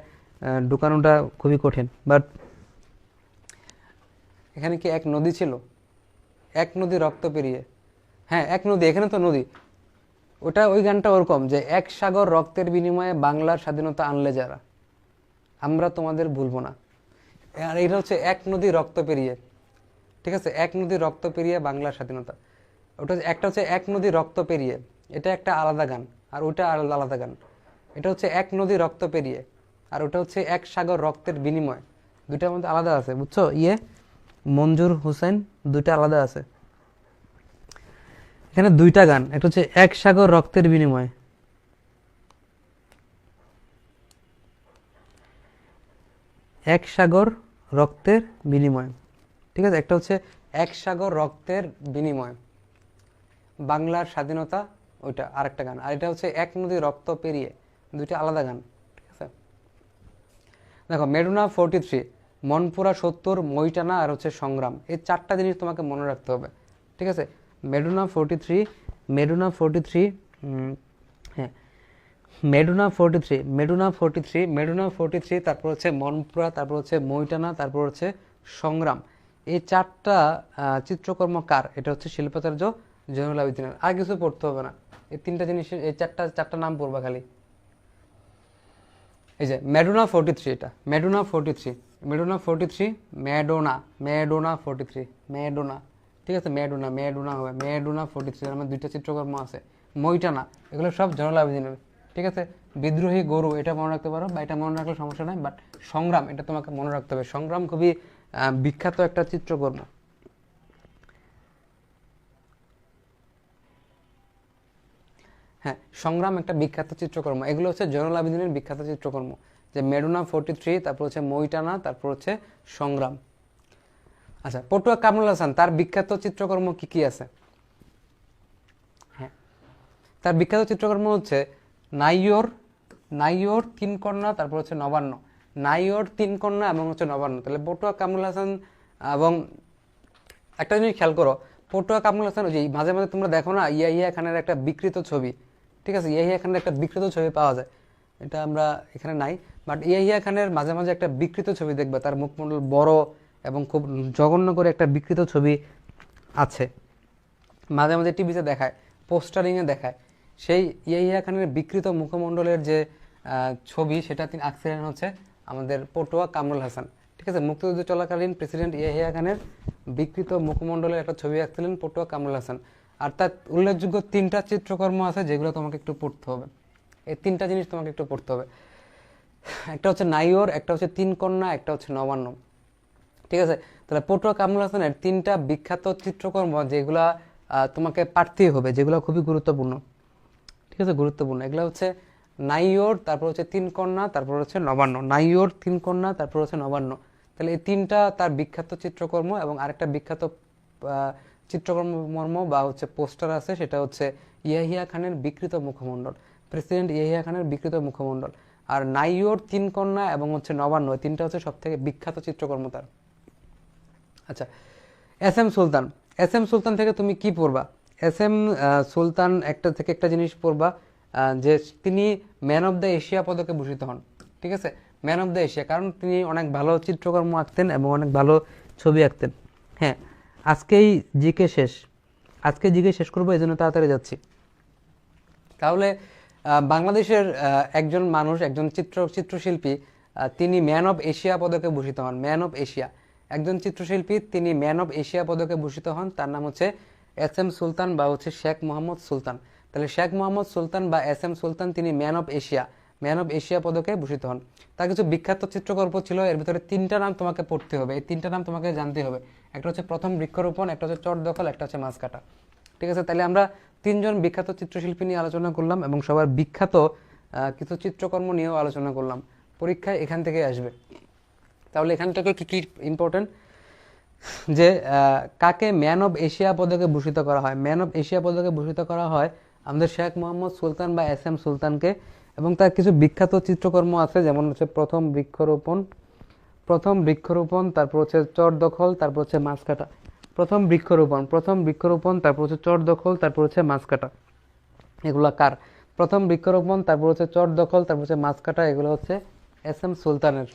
ঢুকানোটা খুবই কঠিন। বাট এখানে কি এক নদী ছিল? এক নদী রক্ত পেরিয়ে, হ্যাঁ এক নদী, এখানে তো নদী, ওটা ওই গানটা ওরকম যে এক সাগর রক্তের বিনিময়ে বাংলার স্বাধীনতা আনলে যারা, আমরা তোমাদের ভুলবো না। আর এটা হচ্ছে এক নদী রক্ত পেরিয়ে, ঠিক আছে, এক নদী রক্ত পেরিয়ে বাংলার স্বাধীনতা। ওটা একটা হচ্ছে এক নদী রক্ত পেরিয়ে, এটা একটা আলাদা গান, আর ওটা আলাদা গান। এটা হচ্ছে এক নদী রক্ত পেরিয়ে, আর ওটা হচ্ছে এক সাগর রক্তের বিনিময়, দুটার মধ্যে আলাদা আছে, বুঝছো? মঞ্জুর হোসেন, দুইটা আলাদা আছে। এখানে দুইটা গান, একটা হচ্ছে এক সাগর রক্তের বিনিময়, এক সাগর রক্তের বিনিময়, ঠিক আছে, একটা হচ্ছে এক সাগর রক্তের বিনিময় বাংলার স্বাধীনতা, ওইটা আরেকটা গান। আর এটা হচ্ছে এক নদী রক্ত পেরিয়ে, দুইটা আলাদা গান, ঠিক আছে। দেখো, মেডুনা 43, মনপুরা 70, মইটানা আর হচ্ছে সংগ্রাম, এই 4টা জিনিস তোমাকে মনে রাখতে হবে, ঠিক আছে। মেডুনা 43, মেডুনা 43, হ্যাঁ মেডুনা 43, মেডুনা 43, মেডুনা 43, তারপর হচ্ছে মনপুরা, তারপর হচ্ছে মইটানা, তারপর হচ্ছে সংগ্রাম। এই 4টা চিত্রকর্ম কার? এটা হচ্ছে শিল্পাচার্য জয়নুল আবেদিনের। আর কিছু পড়তে হবে না, এই 3টা জিনিসের এই 4টা নাম পড়বা খালি। এই যে মেডুনা 43, এটা মেডুনা 43, মেডুনা 43, ম্যাডোনা, ম্যাডোনা 43, ম্যাডোনা, ঠিক আছে, ম্যাডোনা, ম্যাডোনা হবে ম্যাডোনা 43, আমার 2টা চিত্রকর্ম আছে। মইটানা, এগুলো সব জয়নুল আবেদিনের, ঠিক আছে। বিদ্রোহী গরু, এটা মনে রাখতে পারো, বা এটা মনে রাখলে সমস্যা নাই, বাট সংগ্রাম এটা তোমাকে মনে রাখতে হবে। সংগ্রাম খুবই বিখ্যাত একটা চিত্রকর্ম। হ্যাঁ, সংগ্রাম একটা বিখ্যাত চিত্রকর্ম, এগুলো হচ্ছে জয়নুল আবেদিনের বিখ্যাত চিত্রকর্ম, যে মেডুনা 43, তারপর হচ্ছে মইটানা, তারপর হচ্ছে সংগ্রাম। আচ্ছা, পটুয়া কামরুল হাসান, তার বিখ্যাত চিত্রকর্ম কি কি আছে? হ্যাঁ, তার বিখ্যাত চিত্রকর্ম হচ্ছে নাইয়োর, নাইয়োর 3 কন্যা, তারপর হচ্ছে নবান্ন, নাইয়োর 3 কন্যা এবং হচ্ছে নবান্ন। তাহলে পটুয়া কামরুল হাসান, এবং একটা জিনিস খেয়াল করো, পটুয়া কামরুল হাসান, ওই যে মাঝে মাঝে তোমরা দেখো না ইয়া খানের একটা বিকৃত ছবি, ঠিক আছে, ইয়া খানের একটা বিকৃত ছবি পাওয়া যায়, এটা আমরা এখানে নাই, বাট ইয়া খানের মাঝে মাঝে একটা বিকৃত ছবি দেখবে, তার মুখমণ্ডল বড় এবং খুব জঘন্য করে একটা বিকৃত ছবি আছে, মাঝে মাঝে টিভিতে দেখায়, পোস্টারিংয়ে দেখায়। সেই ইয়া খানের বিকৃত মুখমণ্ডলের যে ছবি, সেটা তিনি আঁকছিলেন হচ্ছে আমাদের পটুয়া কামরুল হাসান, ঠিক আছে। মুক্তিযুদ্ধ চলাকালীন প্রেসিডেন্ট ইয়া খানের বিকৃত মুখমণ্ডলের একটা ছবি আঁকছিলেন পটুয়া কামরুল হাসান। আর তার উল্লেখযোগ্য 3টা চিত্রকর্ম আছে, যেগুলো তোমাকে একটু পড়তে হবে। এই 3টা জিনিস তোমাকে একটু পড়তে হবে, একটা হচ্ছে নাইয়োর, একটা হচ্ছে 3 কন্যা, একটা হচ্ছে নবান্ন, ঠিক আছে। তাহলে পটুয়া কামরুল হাসানের 3টা বিখ্যাত চিত্রকর্ম, যেগুলা তোমাকে পারতেই হবে, যেগুলো খুবই গুরুত্বপূর্ণ, ঠিক আছে, গুরুত্বপূর্ণ, এগুলো হচ্ছে নাইয়োর, তারপর হচ্ছে 3 কন্যা, তারপর হচ্ছে নবান্ন, নাইয়োর 3 কন্যা, তারপর হচ্ছে নবান্ন। তাহলে এই 3টা তার বিখ্যাত চিত্রকর্ম। এবং আরেকটা বিখ্যাত চিত্রকর্ম বা হচ্ছে পোস্টার আছে, সেটা হচ্ছে ইয়াহিয়া খানের বিকৃত মুখমণ্ডল, প্রেসিডেন্ট ইয়াহিয়া খানের বিকৃত মুখমণ্ডল। আর নাইয়োর 3 কন্যা এবং হচ্ছে নবান্ন, 3টা হচ্ছে সব থেকে বিখ্যাত চিত্রকর্ম তার। আচ্ছা, এস এম সুলতান, এস এম সুলতান থেকে তুমি কি পড়বা? এস এম সুলতান একটা থেকে একটা জিনিস পড়বা, যে তিনি ম্যান অফ দ্য এশিয়া পদকে ভূষিত হন, ঠিক আছে, ম্যান অফ দ্য এশিয়া, কারণ তিনি অনেক ভালো চিত্রকর্ম আঁকতেন এবং অনেক ভালো ছবি আঁকতেন। হ্যাঁ, আজকেই জিকে শেষ, আজকে জিকে শেষ করবো, এই জন্য তাড়াতাড়ি যাচ্ছি। তাহলে বাংলাদেশের একজন মানুষ, একজন চিত্রশিল্পী, তিনি ম্যান অফ এশিয়া পদকে ভূষিত হন, ম্যান অফ এশিয়া, একজন চিত্রশিল্পী তিনি ম্যান অফ এশিয়া পদকে ভূষিত হন, তার নাম হচ্ছে এস এম সুলতান বা হচ্ছে শেখ মোহাম্মদ সুলতান। তাহলে শেখ মোহাম্মদ সুলতান বা এস এম সুলতান তিনি man of Asia, man of Asia পদকে ভূষিত হন। তার কিছু বিখ্যাত চিত্রকল্প ছিল, এর ভিতরে 3টা নাম তোমাকে পড়তে হবে, এই 3টা নাম তোমাকে জানতে হবে। একটা হচ্ছে প্রথম বৃক্ষরোপণ, একটা হচ্ছে চট দখল, একটা হচ্ছে মাছ কাটা। ঠিক আছে, তাহলে আমরা 3জন বিখ্যাত চিত্রশিল্পী নিয়ে আলোচনা করলাম এবং সবার বিখ্যাত কিছু চিত্রকর্ম নিয়েও আলোচনা করলাম। পরীক্ষায় এখান থেকে আসবে। তাহলে এখান থেকে কী কী ইম্পর্টেন্ট, যে কাকে ম্যান অফ এশিয়া পদকে ভূষিত করা হয়। ম্যান অফ এশিয়া পদকে ভূষিত করা হয় আমাদের শেখ মোহাম্মদ সুলতান বা এস এম সুলতানকে, এবং তার কিছু বিখ্যাত চিত্রকর্ম আছে, যেমন হচ্ছে প্রথম বৃক্ষরোপণ, তারপর হচ্ছে চর দখল, তারপর হচ্ছে মাছ কাটা। প্রথম বৃক্ষরোপণ, তারপর হচ্ছে চর দখল, তারপর হচ্ছে মাছ কাটা। এগুলা কার? প্রথম বৃক্ষরোপণ, তারপর হচ্ছে চর দখল, তারপর হচ্ছে মাছ কাটা, এগুলো হচ্ছে এস এম সুলতানের।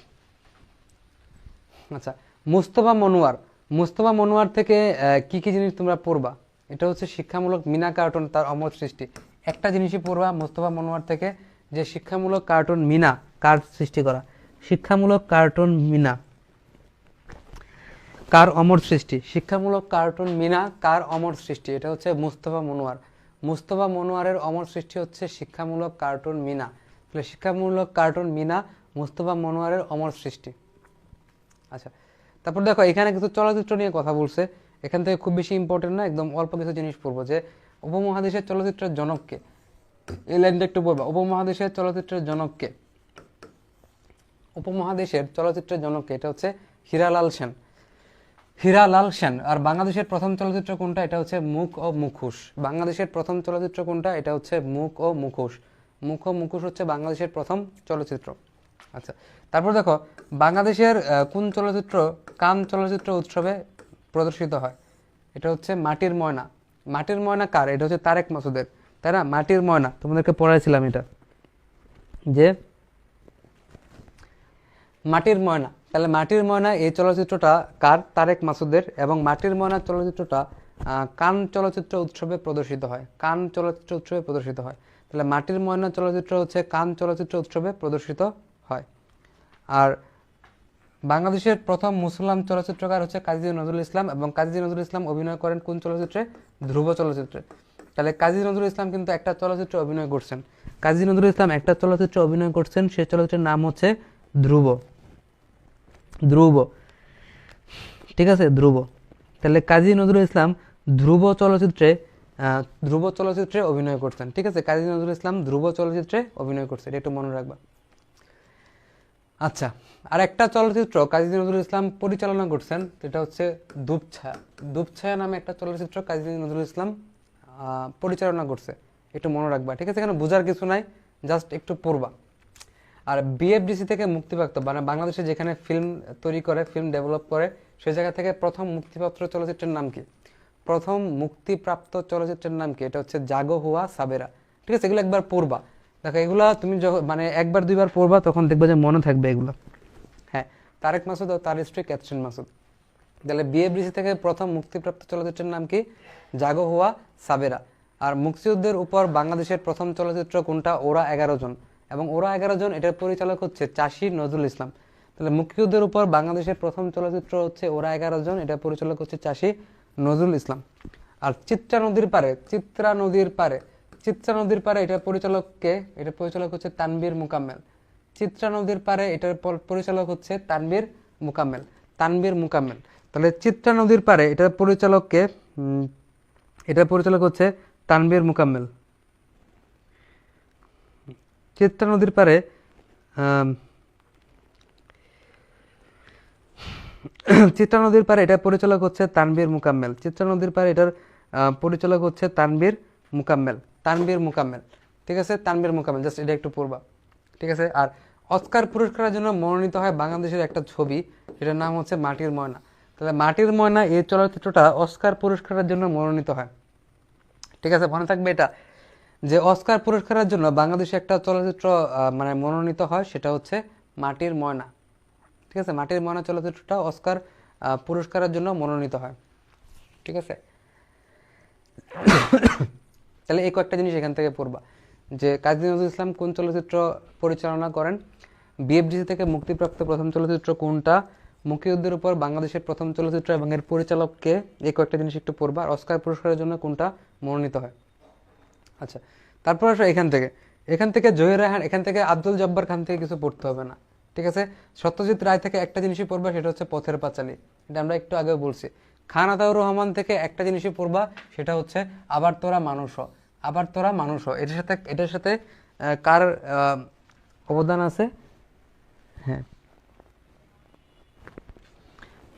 আচ্ছা, মুস্তফা মনোয়ার থেকে কি কি জিনিস তোমরা পড়বা? এটা হচ্ছে শিক্ষামূলক মিনা কার্টুন, তার অমর সৃষ্টি। একটা জিনিসই পড়বা মুস্তফা মনোয়ার থেকে, যে শিক্ষামূলক কার্টুন মিনা কার সৃষ্টি করা। শিক্ষামূলক কার্টুন মিনা কার অমর সৃষ্টি। শিক্ষামূলক কার্টুন মিনা কার অমর সৃষ্টি? এটা হচ্ছে মুস্তফা মনোয়ারের অমর সৃষ্টি হচ্ছে শিক্ষামূলক কার্টুন মিনা। তাহলে শিক্ষামূলক কার্টুন মিনা মুস্তফা মনোয়ারের অমর সৃষ্টি। আচ্ছা, তারপর দেখো এখানে কিছু চলচ্চিত্র নিয়ে কথা বলছে, এখান থেকে খুব বেশি ইম্পর্টেন্ট না, একদম অল্প কিছু জিনিস পড়বো। যে উপমহাদেশের চলচ্চিত্রের জনককে, এই লাইনটা একটু পড়বা। উপমহাদেশের চলচ্চিত্রের জনককে, এটা হচ্ছে হীরালাল সেন। আর বাংলাদেশের প্রথম চলচ্চিত্র কোনটা? এটা হচ্ছে মুখ ও মুখোশ। বাংলাদেশের প্রথম চলচ্চিত্র কোনটা? এটা হচ্ছে মুখ ও মুখোশ হচ্ছে বাংলাদেশের প্রথম চলচ্চিত্র। আচ্ছা, তারপর দেখো বাংলাদেশের কোন চলচ্চিত্র কান চলচ্চিত্র উৎসবে প্রদর্শিত হয়? এটা হচ্ছে মাটির ময়না কার? এটা হচ্ছে তারেক মাসুদের, তাই না? মাটির ময়না তোমাদেরকে পড়াইছিলাম এটা, যে মাটির ময়না। তাহলে মাটির ময়না এই চলচ্চিত্রটা কার? তারেক মাসুদের। এবং মাটির ময়না চলচ্চিত্রটা কান চলচ্চিত্র উৎসবে প্রদর্শিত হয়। তাহলে মাটির ময়না চলচ্চিত্র হচ্ছে কান চলচ্চিত্র উৎসবে প্রদর্শিত হয়। আর বাংলাদেশের প্রথম মুসলিম চলচ্চিত্রকার হচ্ছে কাজী নজরুল ইসলাম, এবং কাজী নজরুল ইসলাম অভিনয় করেন কোন চলচ্চিত্রে? ধ্রুব চলচ্চিত্রে। তাহলে কাজী নজরুল ইসলাম কিন্তু একটা চলচ্চিত্রে অভিনয় করছেন। সেই চলচ্চিত্রের নাম হচ্ছে ধ্রুব। ঠিক আছে, ধ্রুব। তাহলে কাজী নজরুল ইসলাম ধ্রুব চলচ্চিত্রে অভিনয় করছেন। ঠিক আছে, কাজী নজরুল ইসলাম ধ্রুব চলচ্চিত্রে অভিনয় করছেন, এটা একটু মনে রাখবা। আচ্ছা, আর একটা চলচ্চিত্র কাজী নজরুল ইসলাম পরিচালনা করছেন, এটা হচ্ছে দুপছায়া নামে একটা চলচ্চিত্র কাজী নজরুল ইসলাম পরিচালনা করছে, একটু মনে রাখবা। ঠিক আছে, এখানে বোঝার কিছু নাই, জাস্ট একটু পড়বা। আর বিএফডিসি থেকে মুক্তিপ্রাপ্ত, মানে বাংলাদেশে যেখানে ফিল্ম তৈরি করে, ফিল্ম ডেভেলপ করে, সেই জায়গা থেকে প্রথম মুক্তিপ্রাপ্ত চলচ্চিত্রের নাম কি? এটা হচ্ছে জাগো হুয়া সাবেরা। ঠিক আছে, এগুলো একবার পড়বা। দেখো এগুলা তুমি মানে একবার দুইবার পড়বা, তখন দেখবে যে মনে থাকবে এগুলো। হ্যাঁ, তারেক মাসুদ ও তার স্ত্রী ক্যাথরিন মাসুদ। তাহলে বিএফডিসি থেকে প্রথম মুক্তিপ্রাপ্ত চলচ্চিত্রের নাম কি? জাগো হুয়া সাবেরা। আর মুক্তিযুদ্ধের উপর বাংলাদেশের প্রথম চলচ্চিত্র কোনটা? ওরা 11 জন। এবং ওরা 11 জন, এটার পরিচালক হচ্ছে চাষী নজরুল ইসলাম। তাহলে মুক্তিযুদ্ধের উপর বাংলাদেশের প্রথম চলচ্চিত্র হচ্ছে ওরা 11 জন, এটার পরিচালক হচ্ছে চাষী নজরুল ইসলাম। আর চিত্রা নদীর পারে এটার পরিচালক কে? এটার পরিচালক হচ্ছে তানবীর মুকাম্মেল। চিত্রা নদীর পারে এটার পরিচালক হচ্ছে তানবীর মুকাম্মেল। তাহলে চিত্রা নদীর পারে এটার পরিচালক কে? এটার পরিচালক হচ্ছে তানবীর মুকাম্মেল। চিত্রা নদীর পারে এটার পরিচালক হচ্ছে তানবীর মুকাম্মেল। ঠিক আছে, তানবীর মুকাম্মেল, জাস্ট এটা একটু পড়বা। ঠিক আছে, আর অস্কার পুরস্কারের জন্য মনোনীত হয় বাংলাদেশের একটা ছবি, যেটার নাম হচ্ছে মাটির ময়না। তাহলে মাটির ময়না এই চলচ্চিত্রটা অস্কার পুরস্কারের জন্য মনোনীত হয়। ঠিক আছে, মনে থাকবে এটা, যে অস্কার পুরস্কারের জন্য বাংলাদেশে একটা চলচ্চিত্র মানে মনোনীত হয়, সেটা হচ্ছে মাটির ময়না। ঠিক আছে, মাটির ময়না চলচ্চিত্রটা অস্কার পুরস্কারের জন্য মনোনীত হয়। ঠিক আছে, তাহলে এই কয়েকটা জিনিস এখান থেকে পড়বা, যে কাজী নজরুল ইসলাম কোন চলচ্চিত্র পরিচালনা করেন, বিএফডিসি থেকে মুক্তিপ্রাপ্ত প্রথম চলচ্চিত্র কোনটা, মুক্তিযুদ্ধের উপর বাংলাদেশের প্রথম চলচ্চিত্র এবং এর পরিচালককে, এই কয়েকটা জিনিস একটু পড়বা। আর অস্কার পুরস্কারের জন্য কোনটা মনোনীত হয়। আচ্ছা, তারপর আসো এখান থেকে, এখান থেকে জহির রায়হান, এখান থেকে আব্দুল জব্বার খান থেকে কিছু পড়তে হবে না, ঠিক আছে। সত্যজিৎ রায় থেকে একটা জিনিসই পড়বা, সেটা হচ্ছে পথের পাঁচালী, এটা আমরা একটু আগেও বলছি। খান আতাউর রহমান থেকে একটা জিনিসই পড়বা, সেটা হচ্ছে আবার তোরা মানুষ হ। আবার তোরা মানুষ হ, এটার সাথে কার অবদান আছে? হ্যাঁ,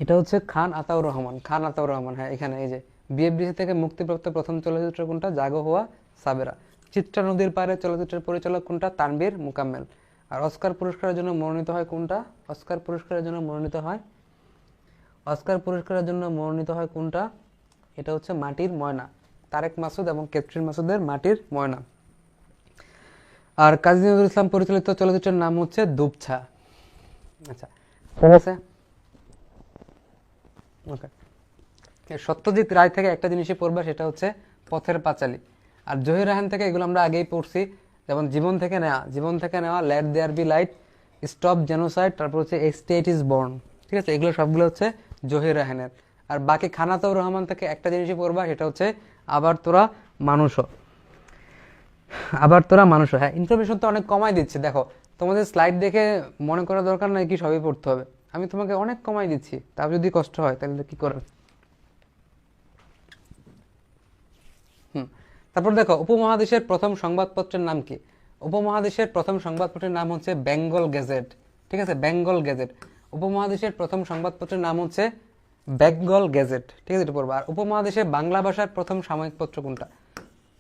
এটা হচ্ছে খান আতাউর রহমান, খান আতাউর রহমান। হ্যাঁ, এখানে এই যে বিএফডিসি থেকে মুক্তিপ্রাপ্ত প্রথম চলচ্চিত্র কোনটা? জাগো হওয়া সাবেরা। চিত্রা নদীর পাড়ে চলচ্চিত্রের পরিচালক কোনটা? তানভীর মুকাম্মেল। আর অস্কার পুরস্কারের জন্য মনোনীত হয় কোনটা? অস্কার পুরস্কারের জন্য মনোনীত হয়, অস্কার পুরস্কারের জন্য মনোনীত হয় কোনটা? এটা হচ্ছে মাটির ময়না, তারেক মাসুদ এবং ক্যাথরিন মাসুদের মাটির ময়না। আর কাজী নজরুল ইসলাম পরিচালিত চলচ্চিত্রের নাম হচ্ছে দুপছা। আচ্ছা, ঠিক আছে, ওকে। সত্যজিৎ রায় থেকে একটা জিনিসই পড়বা, সেটা হচ্ছে পথের পাঁচালী। আর জহির রায়হান থেকে এগুলো আমরা আগেই পড়ছি, যেমন জীবন থেকে নেওয়া, জীবন থেকে নেওয়া, let there be light, stop genocide, তারপর হচ্ছে এ স্টেট ইজ বর্ন, ঠিক আছে। এগুলো সবগুলো হচ্ছে জহির রায়হানের। আর বাকি খান আতাউর রহমান থেকে একটা জিনিসই পড়বা, সেটা হচ্ছে আবার তোরা মানুষ হ। আবার তোরা মানুষ হ। হ্যাঁ, ইনফরমেশন তো অনেক কমাই দিচ্ছে, দেখো তোমাদের স্লাইড দেখে মনে করা দরকার নাই কি সবই পড়তে হবে, আমি তোমাকে অনেক কমাই দিচ্ছি, তাও যদি কষ্ট হয় তাহলে কি করার। তারপর দেখো, উপমহাদেশের প্রথম সংবাদপত্রের নাম কি? উপমহাদেশের প্রথম সংবাদপত্রের নাম হচ্ছে বেঙ্গল গেজেট, ঠিক আছে, বেঙ্গল গেজেট। উপমহাদেশের প্রথম সংবাদপত্রের নাম হচ্ছে বেঙ্গল গেজেট, ঠিক আছে, এটা পড়বা। আর উপমহাদেশে বাংলা ভাষার প্রথম সাময়িক পত্র কোনটা?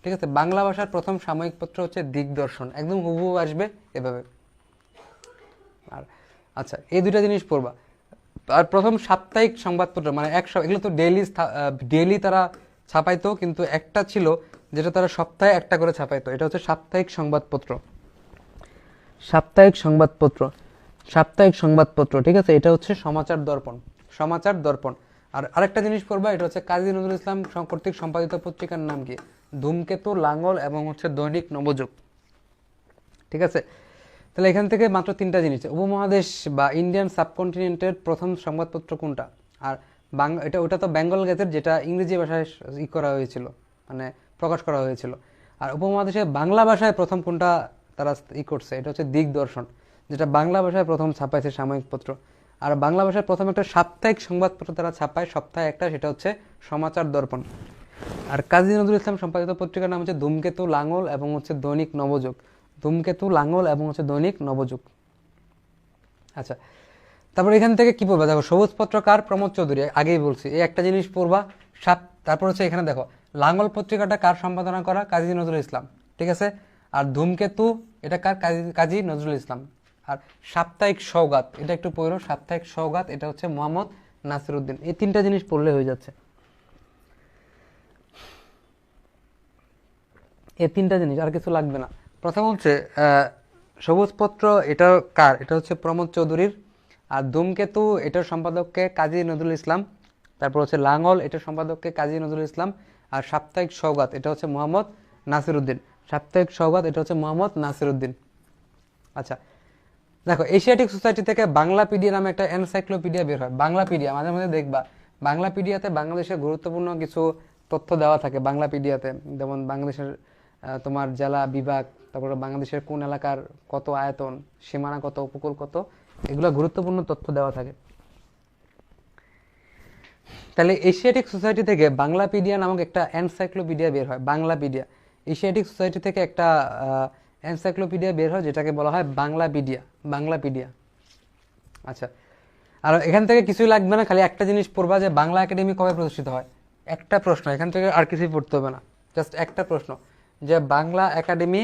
ঠিক আছে, বাংলা ভাষার প্রথম সাময়িক পত্র হচ্ছে দিগদর্শন, একদম হুবহু আসবে এভাবে। আর আচ্ছা, এই দুইটা জিনিস পড়বা। আর প্রথম সাপ্তাহিক সংবাদপত্র মানে এগুলো তো ডেইলি তারা ছাপাইতো, কিন্তু একটা ছিল যেটা তারা সপ্তাহে একটা করে ছাপাইতো, এটা হচ্ছে সাপ্তাহিক সংবাদপত্র। সাপ্তাহিক সংবাদপত্র, সাপ্তাহিক সংবাদপত্র, ঠিক আছে, এটা হচ্ছে সমাচার দর্পণ, সমাচার দর্পণ। আর আরেকটা জিনিস পড়বা, এটা হচ্ছে কাজী নজরুল ইসলাম কর্তৃক সম্পাদিত পত্রিকার নাম কি? ধূমকেতু, লাঙ্গল এবং হচ্ছে দৈনিক নবযুগ, ঠিক আছে। তাহলে এখান থেকে মাত্র তিনটা জিনিস। উপমহাদেশ বা ইন্ডিয়ান সাবকন্টিনেন্টের প্রথম সংবাদপত্র কোনটা? আর ওটা তো বেঙ্গল গেজেট, যেটা ইংরেজি ভাষায় করা হয়েছিল, মানে প্রকাশ করা হয়েছিল। আর উপমহাদেশে বাংলা ভাষায় প্রথম কোনটা তারা করছে? এটা হচ্ছে দিগদর্শন, যেটা বাংলা ভাষায় প্রথম ছাপাইছে সাময়িক পত্র। আর বাংলা ভাষায় প্রথম একটা সাপ্তাহিক সংবাদপত্র তারা ছাপায় সপ্তাহে একটা, সেটা হচ্ছে সমাচার দর্পণ। আর কাজী নজরুল ইসলাম সম্পাদিত পত্রিকার নাম হচ্ছে ধূমকেতু, লাঙ্গল এবং হচ্ছে দৈনিক নবযুগ। ধূমকেতু, লাঙ্গল এবং হচ্ছে দৈনিক নবযুগ। আচ্ছা, তারপর এখান থেকে কি পড়বা? দেখো, সবুজ পত্রকার প্রমোদ চৌধুরী, আগেই বলছি, এই একটা জিনিস পড়বা। তারপর হচ্ছে এখানে দেখো, লাঙ্গল পত্রিকাটা কার সম্পাদনা করা? কাজী নজরুল ইসলাম, ঠিক আছে। আর ধূমকেতু, এটা কার? কাজী নজরুল ইসলাম। আর সাপ্তাহিক সওগাত, এটা একটু পড়ো, সাপ্তাহিক সওগাত, এটা হচ্ছে মোহাম্মদ নাসিরউদ্দিন। এই তিনটা জিনিস পড়লে হয়ে যাচ্ছে, এই তিনটা জিনিস, আর কিছু লাগবে না। প্রথম হচ্ছে সবুজপত্র, এটা কার? এটা হচ্ছে প্রমোদ চৌধুরীর। আর ধূমকেতু, এটার সম্পাদককে কাজী নজরুল ইসলাম। তারপর হচ্ছে লাঙ্গল, এটার সম্পাদককে কাজী নজরুল ইসলাম। আর সাপ্তাহিক সওগাত, এটা হচ্ছে মোহাম্মদ নাসিরউদ্দিন। সাপ্তাহিক সওগাত, এটা হচ্ছে মোহাম্মদ নাসিরউদ্দিন। আচ্ছা, দেখো, এশিয়াটিক সোসাইটি থেকে বাংলাপিডিয়া নামে একটা এনসাইক্লোপিডিয়া বের হয়। বাংলাপিডিয়া মাঝে মাঝে দেখবা, বাংলাপিডিয়াতে বাংলাদেশের গুরুত্বপূর্ণ কিছু তথ্য দেওয়া থাকে বাংলাপিডিয়াতে, যেমন বাংলাদেশের তোমার জেলা, বিভাগ, তারপরে বাংলাদেশের কোন এলাকার কত আয়তন, সীমানা কত, উপকূল কত, এগুলো গুরুত্বপূর্ণ তথ্য দেওয়া থাকে। তাহলে এশিয়াটিক সোসাইটি থেকে বাংলাপিডিয়া নামক একটা এনসাইক্লোপিডিয়া বের হয়। বাংলাপিডিয়া, এশিয়াটিক সোসাইটি থেকে একটা এনসাইক্লোপিডিয়া বের হয়, যেটাকে বলা হয় বাংলাপিডিয়া, বাংলাপিডিয়া। আচ্ছা, আর এখান থেকে কিছুই লাগবে না, খালি একটা জিনিস পড়বা, যে বাংলা একাডেমি কবে প্রতিষ্ঠিত হয়। একটা প্রশ্ন, এখান থেকে আর কিছুই পড়তে হবে না, জাস্ট একটা প্রশ্ন, যে বাংলা একাডেমি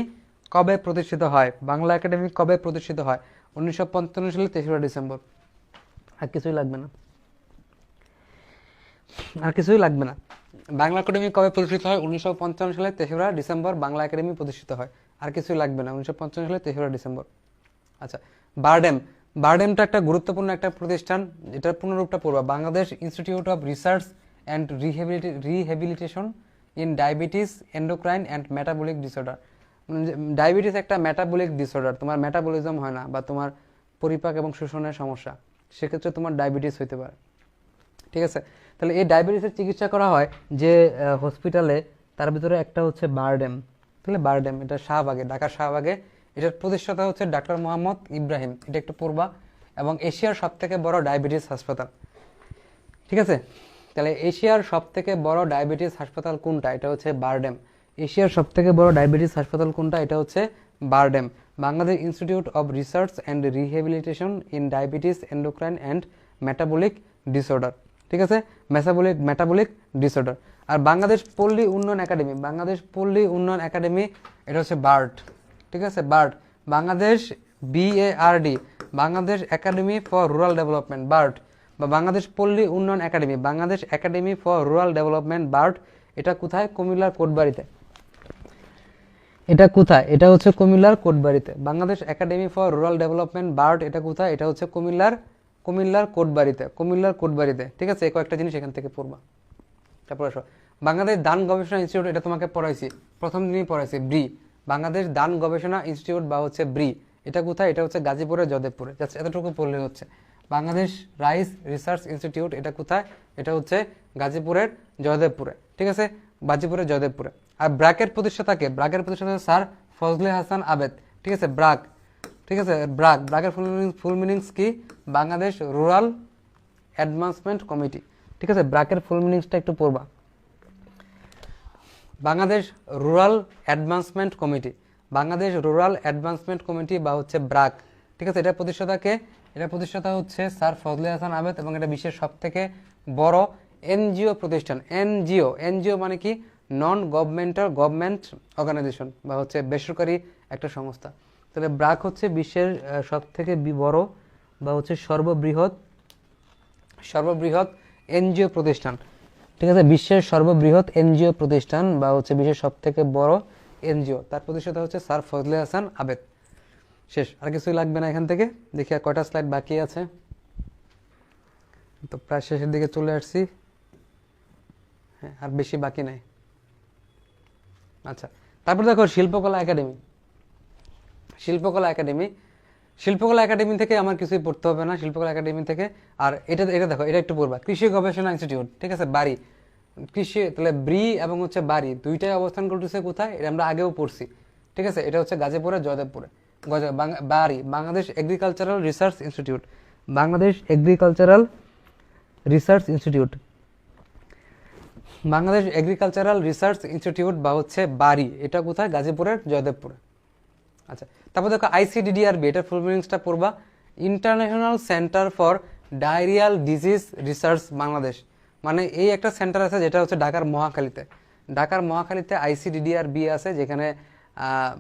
কবে প্রতিষ্ঠিত হয়। বাংলা একাডেমি কবে প্রতিষ্ঠিত হয়? 1955 সালে 3রা ডিসেম্বর। আর কিছুই লাগবে না, আর কিছুই লাগবে না। বাংলা একাডেমি কবে প্রতিষ্ঠিত হয়? 1955 সালে 3রা ডিসেম্বর বাংলা একাডেমি প্রতিষ্ঠিত হয়। আর কিছুই লাগবে না, 1955 সালে 3রা ডিসেম্বর। আচ্ছা, বারডেম, বারডেমটা একটা গুরুত্বপূর্ণ একটা প্রতিষ্ঠান, এটার পুনরূপটা পড়বা, Bangladesh institute of research and rehabilitation in diabetes, endocrine and metabolic disorder. Diabetes একটা মেটাবলিক ডিসঅর্ডার, তোমার মেটাবলিজম হয় না বা তোমার পরিপাক এবং শোষণের সমস্যা, সেক্ষেত্রে তোমার ডায়াবেটিস হইতে পারে, ঠিক আছে। তাহলে এই ডায়াবেটিসের চিকিৎসা করা হয় যে হসপিটালে, তার ভিতরে একটা হচ্ছে বারডেম, তাহলে বারডেম, এটা শাহবাগে, ঢাকার শাহবাগে। এটার প্রতিষ্ঠাতা হচ্ছে ডাক্তার মোহাম্মদ ইব্রাহিম, এটা একটু পড়বা। এবং এশিয়ার সব থেকে বড় ডায়াবেটিস হাসপাতাল, ঠিক আছে। তাহলে এশিয়ার সব থেকে বড় ডায়াবেটিস হাসপাতাল কোনটা? এটা হচ্ছে বারডেম। এশিয়ার সব থেকে বড় ডায়াবেটিস হাসপাতাল কোনটা? এটা হচ্ছে BIRDEM. Bangladesh institute of research and rehabilitation in diabetes, endocrine and metabolic disorder, ঠিক আছে, মেটাবলিক ডিসঅর্ডার। আর বাংলাদেশ পল্লী উন্নয়ন একাডেমি, বাংলাদেশ পল্লী উন্নয়ন একাডেমি, এটা হচ্ছে বার্ড, ঠিক আছে, BARD. Bangladesh BARD, Bangladesh Academy for Rural Development, BARD, বা বাংলাদেশ পল্লী উন্নয়ন Academy, Bangladesh Academy for Rural Development, BARD. এটা কোথায়? কুমিল্লার কোটবাড়িতে। এটা কোথায়? এটা হচ্ছে কুমিল্লার কোটবাড়িতে। Bangladesh Academy for Rural Development, BARD, এটা কোথায়? এটা হচ্ছে কুমিল্লার কোটবাড়িতে, কুমিল্লার কোটবাড়িতে, ঠিক আছে। এই কয়েকটা জিনিস এখান থেকে পড়বা। তারপর আসো বাংলাদেশ দান গবেষণা ইনস্টিটিউট, এটা তোমাকে পড়াইছি, প্রথম দিনই পড়াইছি, ব্রি। বাংলাদেশ দান গবেষণা ইনস্টিটিউট বা হচ্ছে ব্রি, এটা কোথায়? এটা হচ্ছে গাজীপুরে, জয়দেবপুরে, জাস্ট এতটুকু পড়লে হচ্ছে। বাংলাদেশ রাইস রিসার্চ ইনস্টিটিউট, এটা কোথায়? এটা হচ্ছে গাজীপুরের জয়দেবপুরে, ঠিক আছে, গাজীপুরের জয়দেবপুরে। আর ব্র্যাকের প্রতিষ্ঠাতাকে? ব্র্যাকের প্রতিষ্ঠাতা স্যার ফজলে হাসান আবেদ, ঠিক আছে, ব্র্যাক, ঠিক আছে, ব্র্যাকের ফুল মিনিংস কি? বাংলাদেশ রুরাল অ্যাডভান্সমেন্ট কমিটি, ঠিক আছে। ব্র্যাকের ফুল মিনিংসটা একটু পড়বা। Bangladesh rural advancement committee, Bangladesh rural advancement committee বা হচ্ছে ব্র্যাক, ঠিক আছে। এটা প্রতিষ্ঠাতাকে? এটা প্রতিষ্ঠাতা হচ্ছে স্যার ফজলে হাসান আবেদ, এবং এটা বিশ্বের সব থেকে বড় এনজিও প্রতিষ্ঠান। এনজিও মানে কি? নন গভর্নমেন্ট অর্গানাইজেশন, বা হচ্ছে বেসরকারি একটা সংস্থা। তাহলে ব্র্যাক হচ্ছে বিশ্বের সব থেকে বড় বা হচ্ছে সর্ববৃহৎ এনজিও প্রতিষ্ঠান, ঠিক আছে, বিশ্বের সর্ববৃহৎ এনজিও প্রতিষ্ঠান বা হচ্ছে বিশ্বের সব থেকে বড় এনজিও। তার প্রতিষ্ঠাতা হচ্ছে স্যার ফজলে হাসান আবেদ। শেষ, আর কিছুই লাগবে না এখান থেকে। দেখি আর কয়টা স্লাইড বাকি আছে, তো প্রায় শেষের দিকে চলে আসছি। হ্যাঁ, আর বেশি বাকি নাই। আচ্ছা, তারপর দেখো শিল্পকলা একাডেমি। শিল্পকলা একাডেমি থেকে আমার কিছুই পড়তে হবে না, শিল্পকলা একাডেমি থেকে। আর এটা দেখো, এটা একটু পড়বা, কৃষি গবেষণা ইনস্টিটিউট, ঠিক আছে, বাড়ি, কৃষি। তাহলে ব্রি এবং হচ্ছে বাড়ি দুইটাই অবস্থান করতেছে কোথায়? এটা আমরা আগেও পড়ছি, ঠিক আছে। এটা হচ্ছে গাজীপুরে, জয়দেবপুরে। বাড়ি, Bangladesh agricultural research institute, Bangladesh agricultural research institute, Bangladesh agricultural research institute বা হচ্ছে বাড়ি, এটা কোথায়? গাজীপুরের, জয়দেবপুরে। আচ্ছা, তারপর দেখো ICDDRB, এটার ফুল মিনিংসটা পড়বা, international centre for diarrhoeal disease research Bangladesh. মানে এই একটা সেন্টার আছে যেটা হচ্ছে ঢাকার মহাখালীতে ICDDRB আছে, যেখানে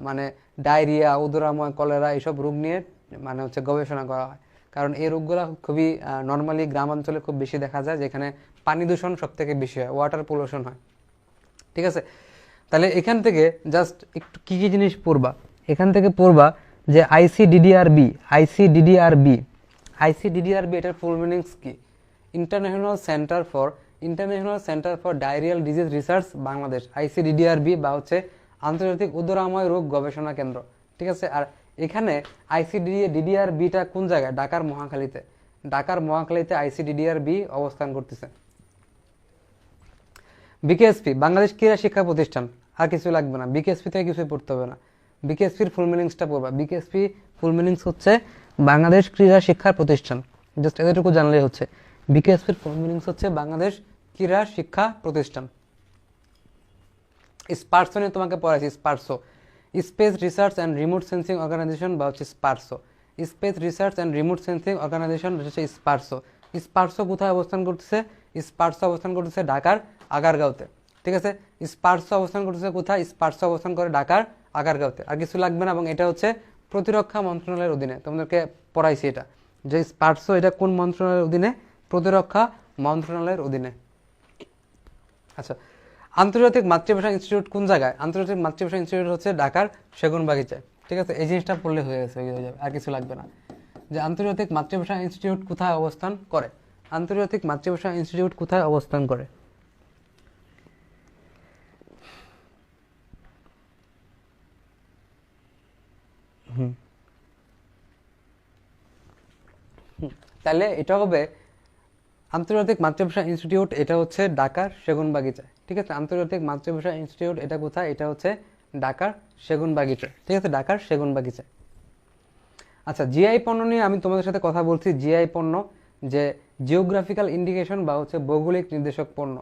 মানে ডায়রিয়া, উদরাময়, কলেরা এইসব রোগ নিয়ে মানে হচ্ছে গবেষণা করা হয়। কারণ এই রোগগুলো খুবই নর্মালি গ্রামাঞ্চলে খুব বেশি দেখা যায়, যেখানে পানি দূষণ সব থেকে বেশি হয়, ওয়াটার পলিউশন হয়, ঠিক আছে। তাহলে এখান থেকে জাস্ট একটু কী কী জিনিস পড়বা, এখান থেকে পড়বা যে ICDDRB, এটার ফুল মিনিংস কি? International centre for diarrhoeal disease research Bangladesh, ICDDRB বা হচ্ছে আন্তর্জাতিক উদরাময় রোগ গবেষণা কেন্দ্র, ঠিক আছে। আর এখানে ICDDRBটা কোন জায়গায়? ঢাকার মহাখালীতে ICDDRB অবস্থান করতেছে। BKSP, বাংলাদেশ ক্রীড়া শিক্ষা প্রতিষ্ঠান। আর কিছু লাগবে না, BKSP থেকে কিছুই পড়তে হবে না। BKSPর ফুল মিনিংসটা পড়বা। BKSP ফুল মিনিংস হচ্ছে বাংলাদেশ ক্রীড়া শিক্ষা প্রতিষ্ঠান, জাস্ট এতটুকু জানলেই হচ্ছে। BKSPর ফুল মিনিংস হচ্ছে বাংলাদেশ ক্রীড়া শিক্ষা প্রতিষ্ঠান। স্পারসো নিয়ে তোমাকে পড়াইছি, SPARRSO, Space Research and Remote Sensing Organization বা হচ্ছে SPARRSO, Space Research and Remote Sensing Organization হচ্ছে স্পারসো। স্পারসো কোথায় অবস্থান করতেছে? স্পারসো অবস্থান করতেছে ঢাকার আগারগাঁওতে, ঠিক আছে। স্পারসো অবস্থান করতেছে কোথায়? স্পারসো অবস্থান করে ঢাকার আগারগাঁওতে। আর কিছু লাগবে না। এবং এটা হচ্ছে প্রতিরক্ষা মন্ত্রণালয়ের অধীনে, তোমাদেরকে পড়াইছি এটা, যে স্পারসো এটা কোন মন্ত্রণালয়ের অধীনে? প্রতিরক্ষা মন্ত্রণালয়ের অধীনে। আচ্ছা, আন্তর্জাতিক মাতৃভাষা ইনস্টিটিউট কোন জায়গায়? আন্তর্জাতিক মাতৃভাষা ইনস্টিটিউট হচ্ছে ঢাকার সেগুনবাগিচায়, ঠিক আছে। এই জিনিসটা পড়লে হয়ে যাবে, আর কিছু লাগবে না। যে আন্তর্জাতিক মাতৃভাষা ইনস্টিটিউট কোথায় অবস্থান করে? আন্তর্জাতিক মাতৃভাষা ইনস্টিটিউট কোথায় অবস্থান করে? তাহলে এটা হবে আন্তর্জাতিক মাতৃভাষা ইনস্টিটিউট, এটা হচ্ছে ঢাকার সেগুনবাগিচায়, ঠিক আছে। আন্তর্জাতিক মাতৃভাষা ইনস্টিটিউট এটা কোথায়? এটা হচ্ছে ঢাকার সেগুন বাগিচা। ঠিক আছে, ঢাকার সেগুন বাগিচা। আচ্ছা, জিআই পণ্য নিয়ে আমি তোমাদের সাথে কথা বলছি। জিআই পণ্য যে জিওগ্রাফিক্যাল ইন্ডিকেশন বা হচ্ছে ভৌগোলিক নির্দেশক পণ্য।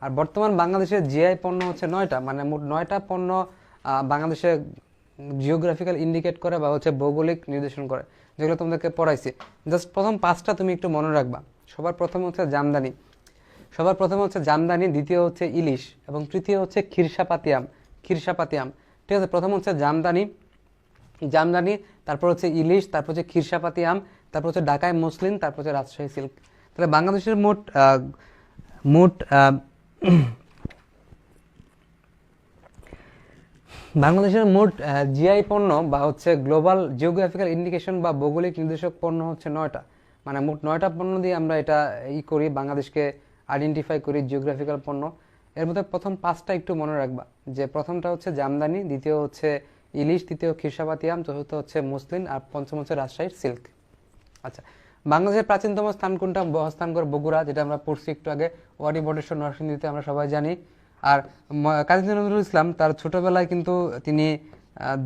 আর বর্তমান বাংলাদেশের জিআই পণ্য হচ্ছে 9টা, মানে মোট 9টা পণ্য বাংলাদেশে জিওগ্রাফিক্যাল ইন্ডিকেট করে বা হচ্ছে ভৌগোলিক নির্দেশন করে, যেগুলো তোমাদেরকে পড়াইছি। জাস্ট প্রথম 5টা তুমি একটু মনে রাখবা। সবার প্রথম হচ্ছে জামদানি, দ্বিতীয় হচ্ছে ইলিশ এবং তৃতীয় হচ্ছে খিরসাপাতি আম। ঠিক আছে, প্রথম হচ্ছে জামদানি, তারপর হচ্ছে ইলিশ, তারপর হচ্ছে খিরসাপাতি আম, তারপর হচ্ছে ঢাকায় মসলিন, তারপর হচ্ছে রাজশাহী সিল্ক। তাহলে বাংলাদেশের মোট জিআই পণ্য বা হচ্ছে গ্লোবাল জিওগ্রাফিক্যাল ইন্ডিকেশন বা ভৌগোলিক নির্দেশক পণ্য হচ্ছে 9টা, মানে মোট 9টা পণ্য দিয়ে আমরা এটা করি, বাংলাদেশকে আইডেন্টিফাই করি জিওগ্রাফিক্যাল পণ্য। এর মধ্যে প্রথম 5টা একটু মনে রাখবা, যে প্রথমটা হচ্ছে জামদানি, দ্বিতীয় হচ্ছে ইলিশ, তৃতীয় খিরসাপাতি আম, চতুর্থ হচ্ছে মসলিন, আর পঞ্চম হচ্ছে রাজশাহীর সিল্ক। আচ্ছা, বাংলাদেশের প্রাচীনতম স্থান কোনটা? অবস্থান করে বগুড়া, যেটা আমরা পড়ছি একটু আগে, ওয়ারী বটেশ্বর নরসিংদীতে, আমরা সবাই জানি। আর কাজী নজরুল ইসলাম তার ছোটবেলায় কিন্তু তিনি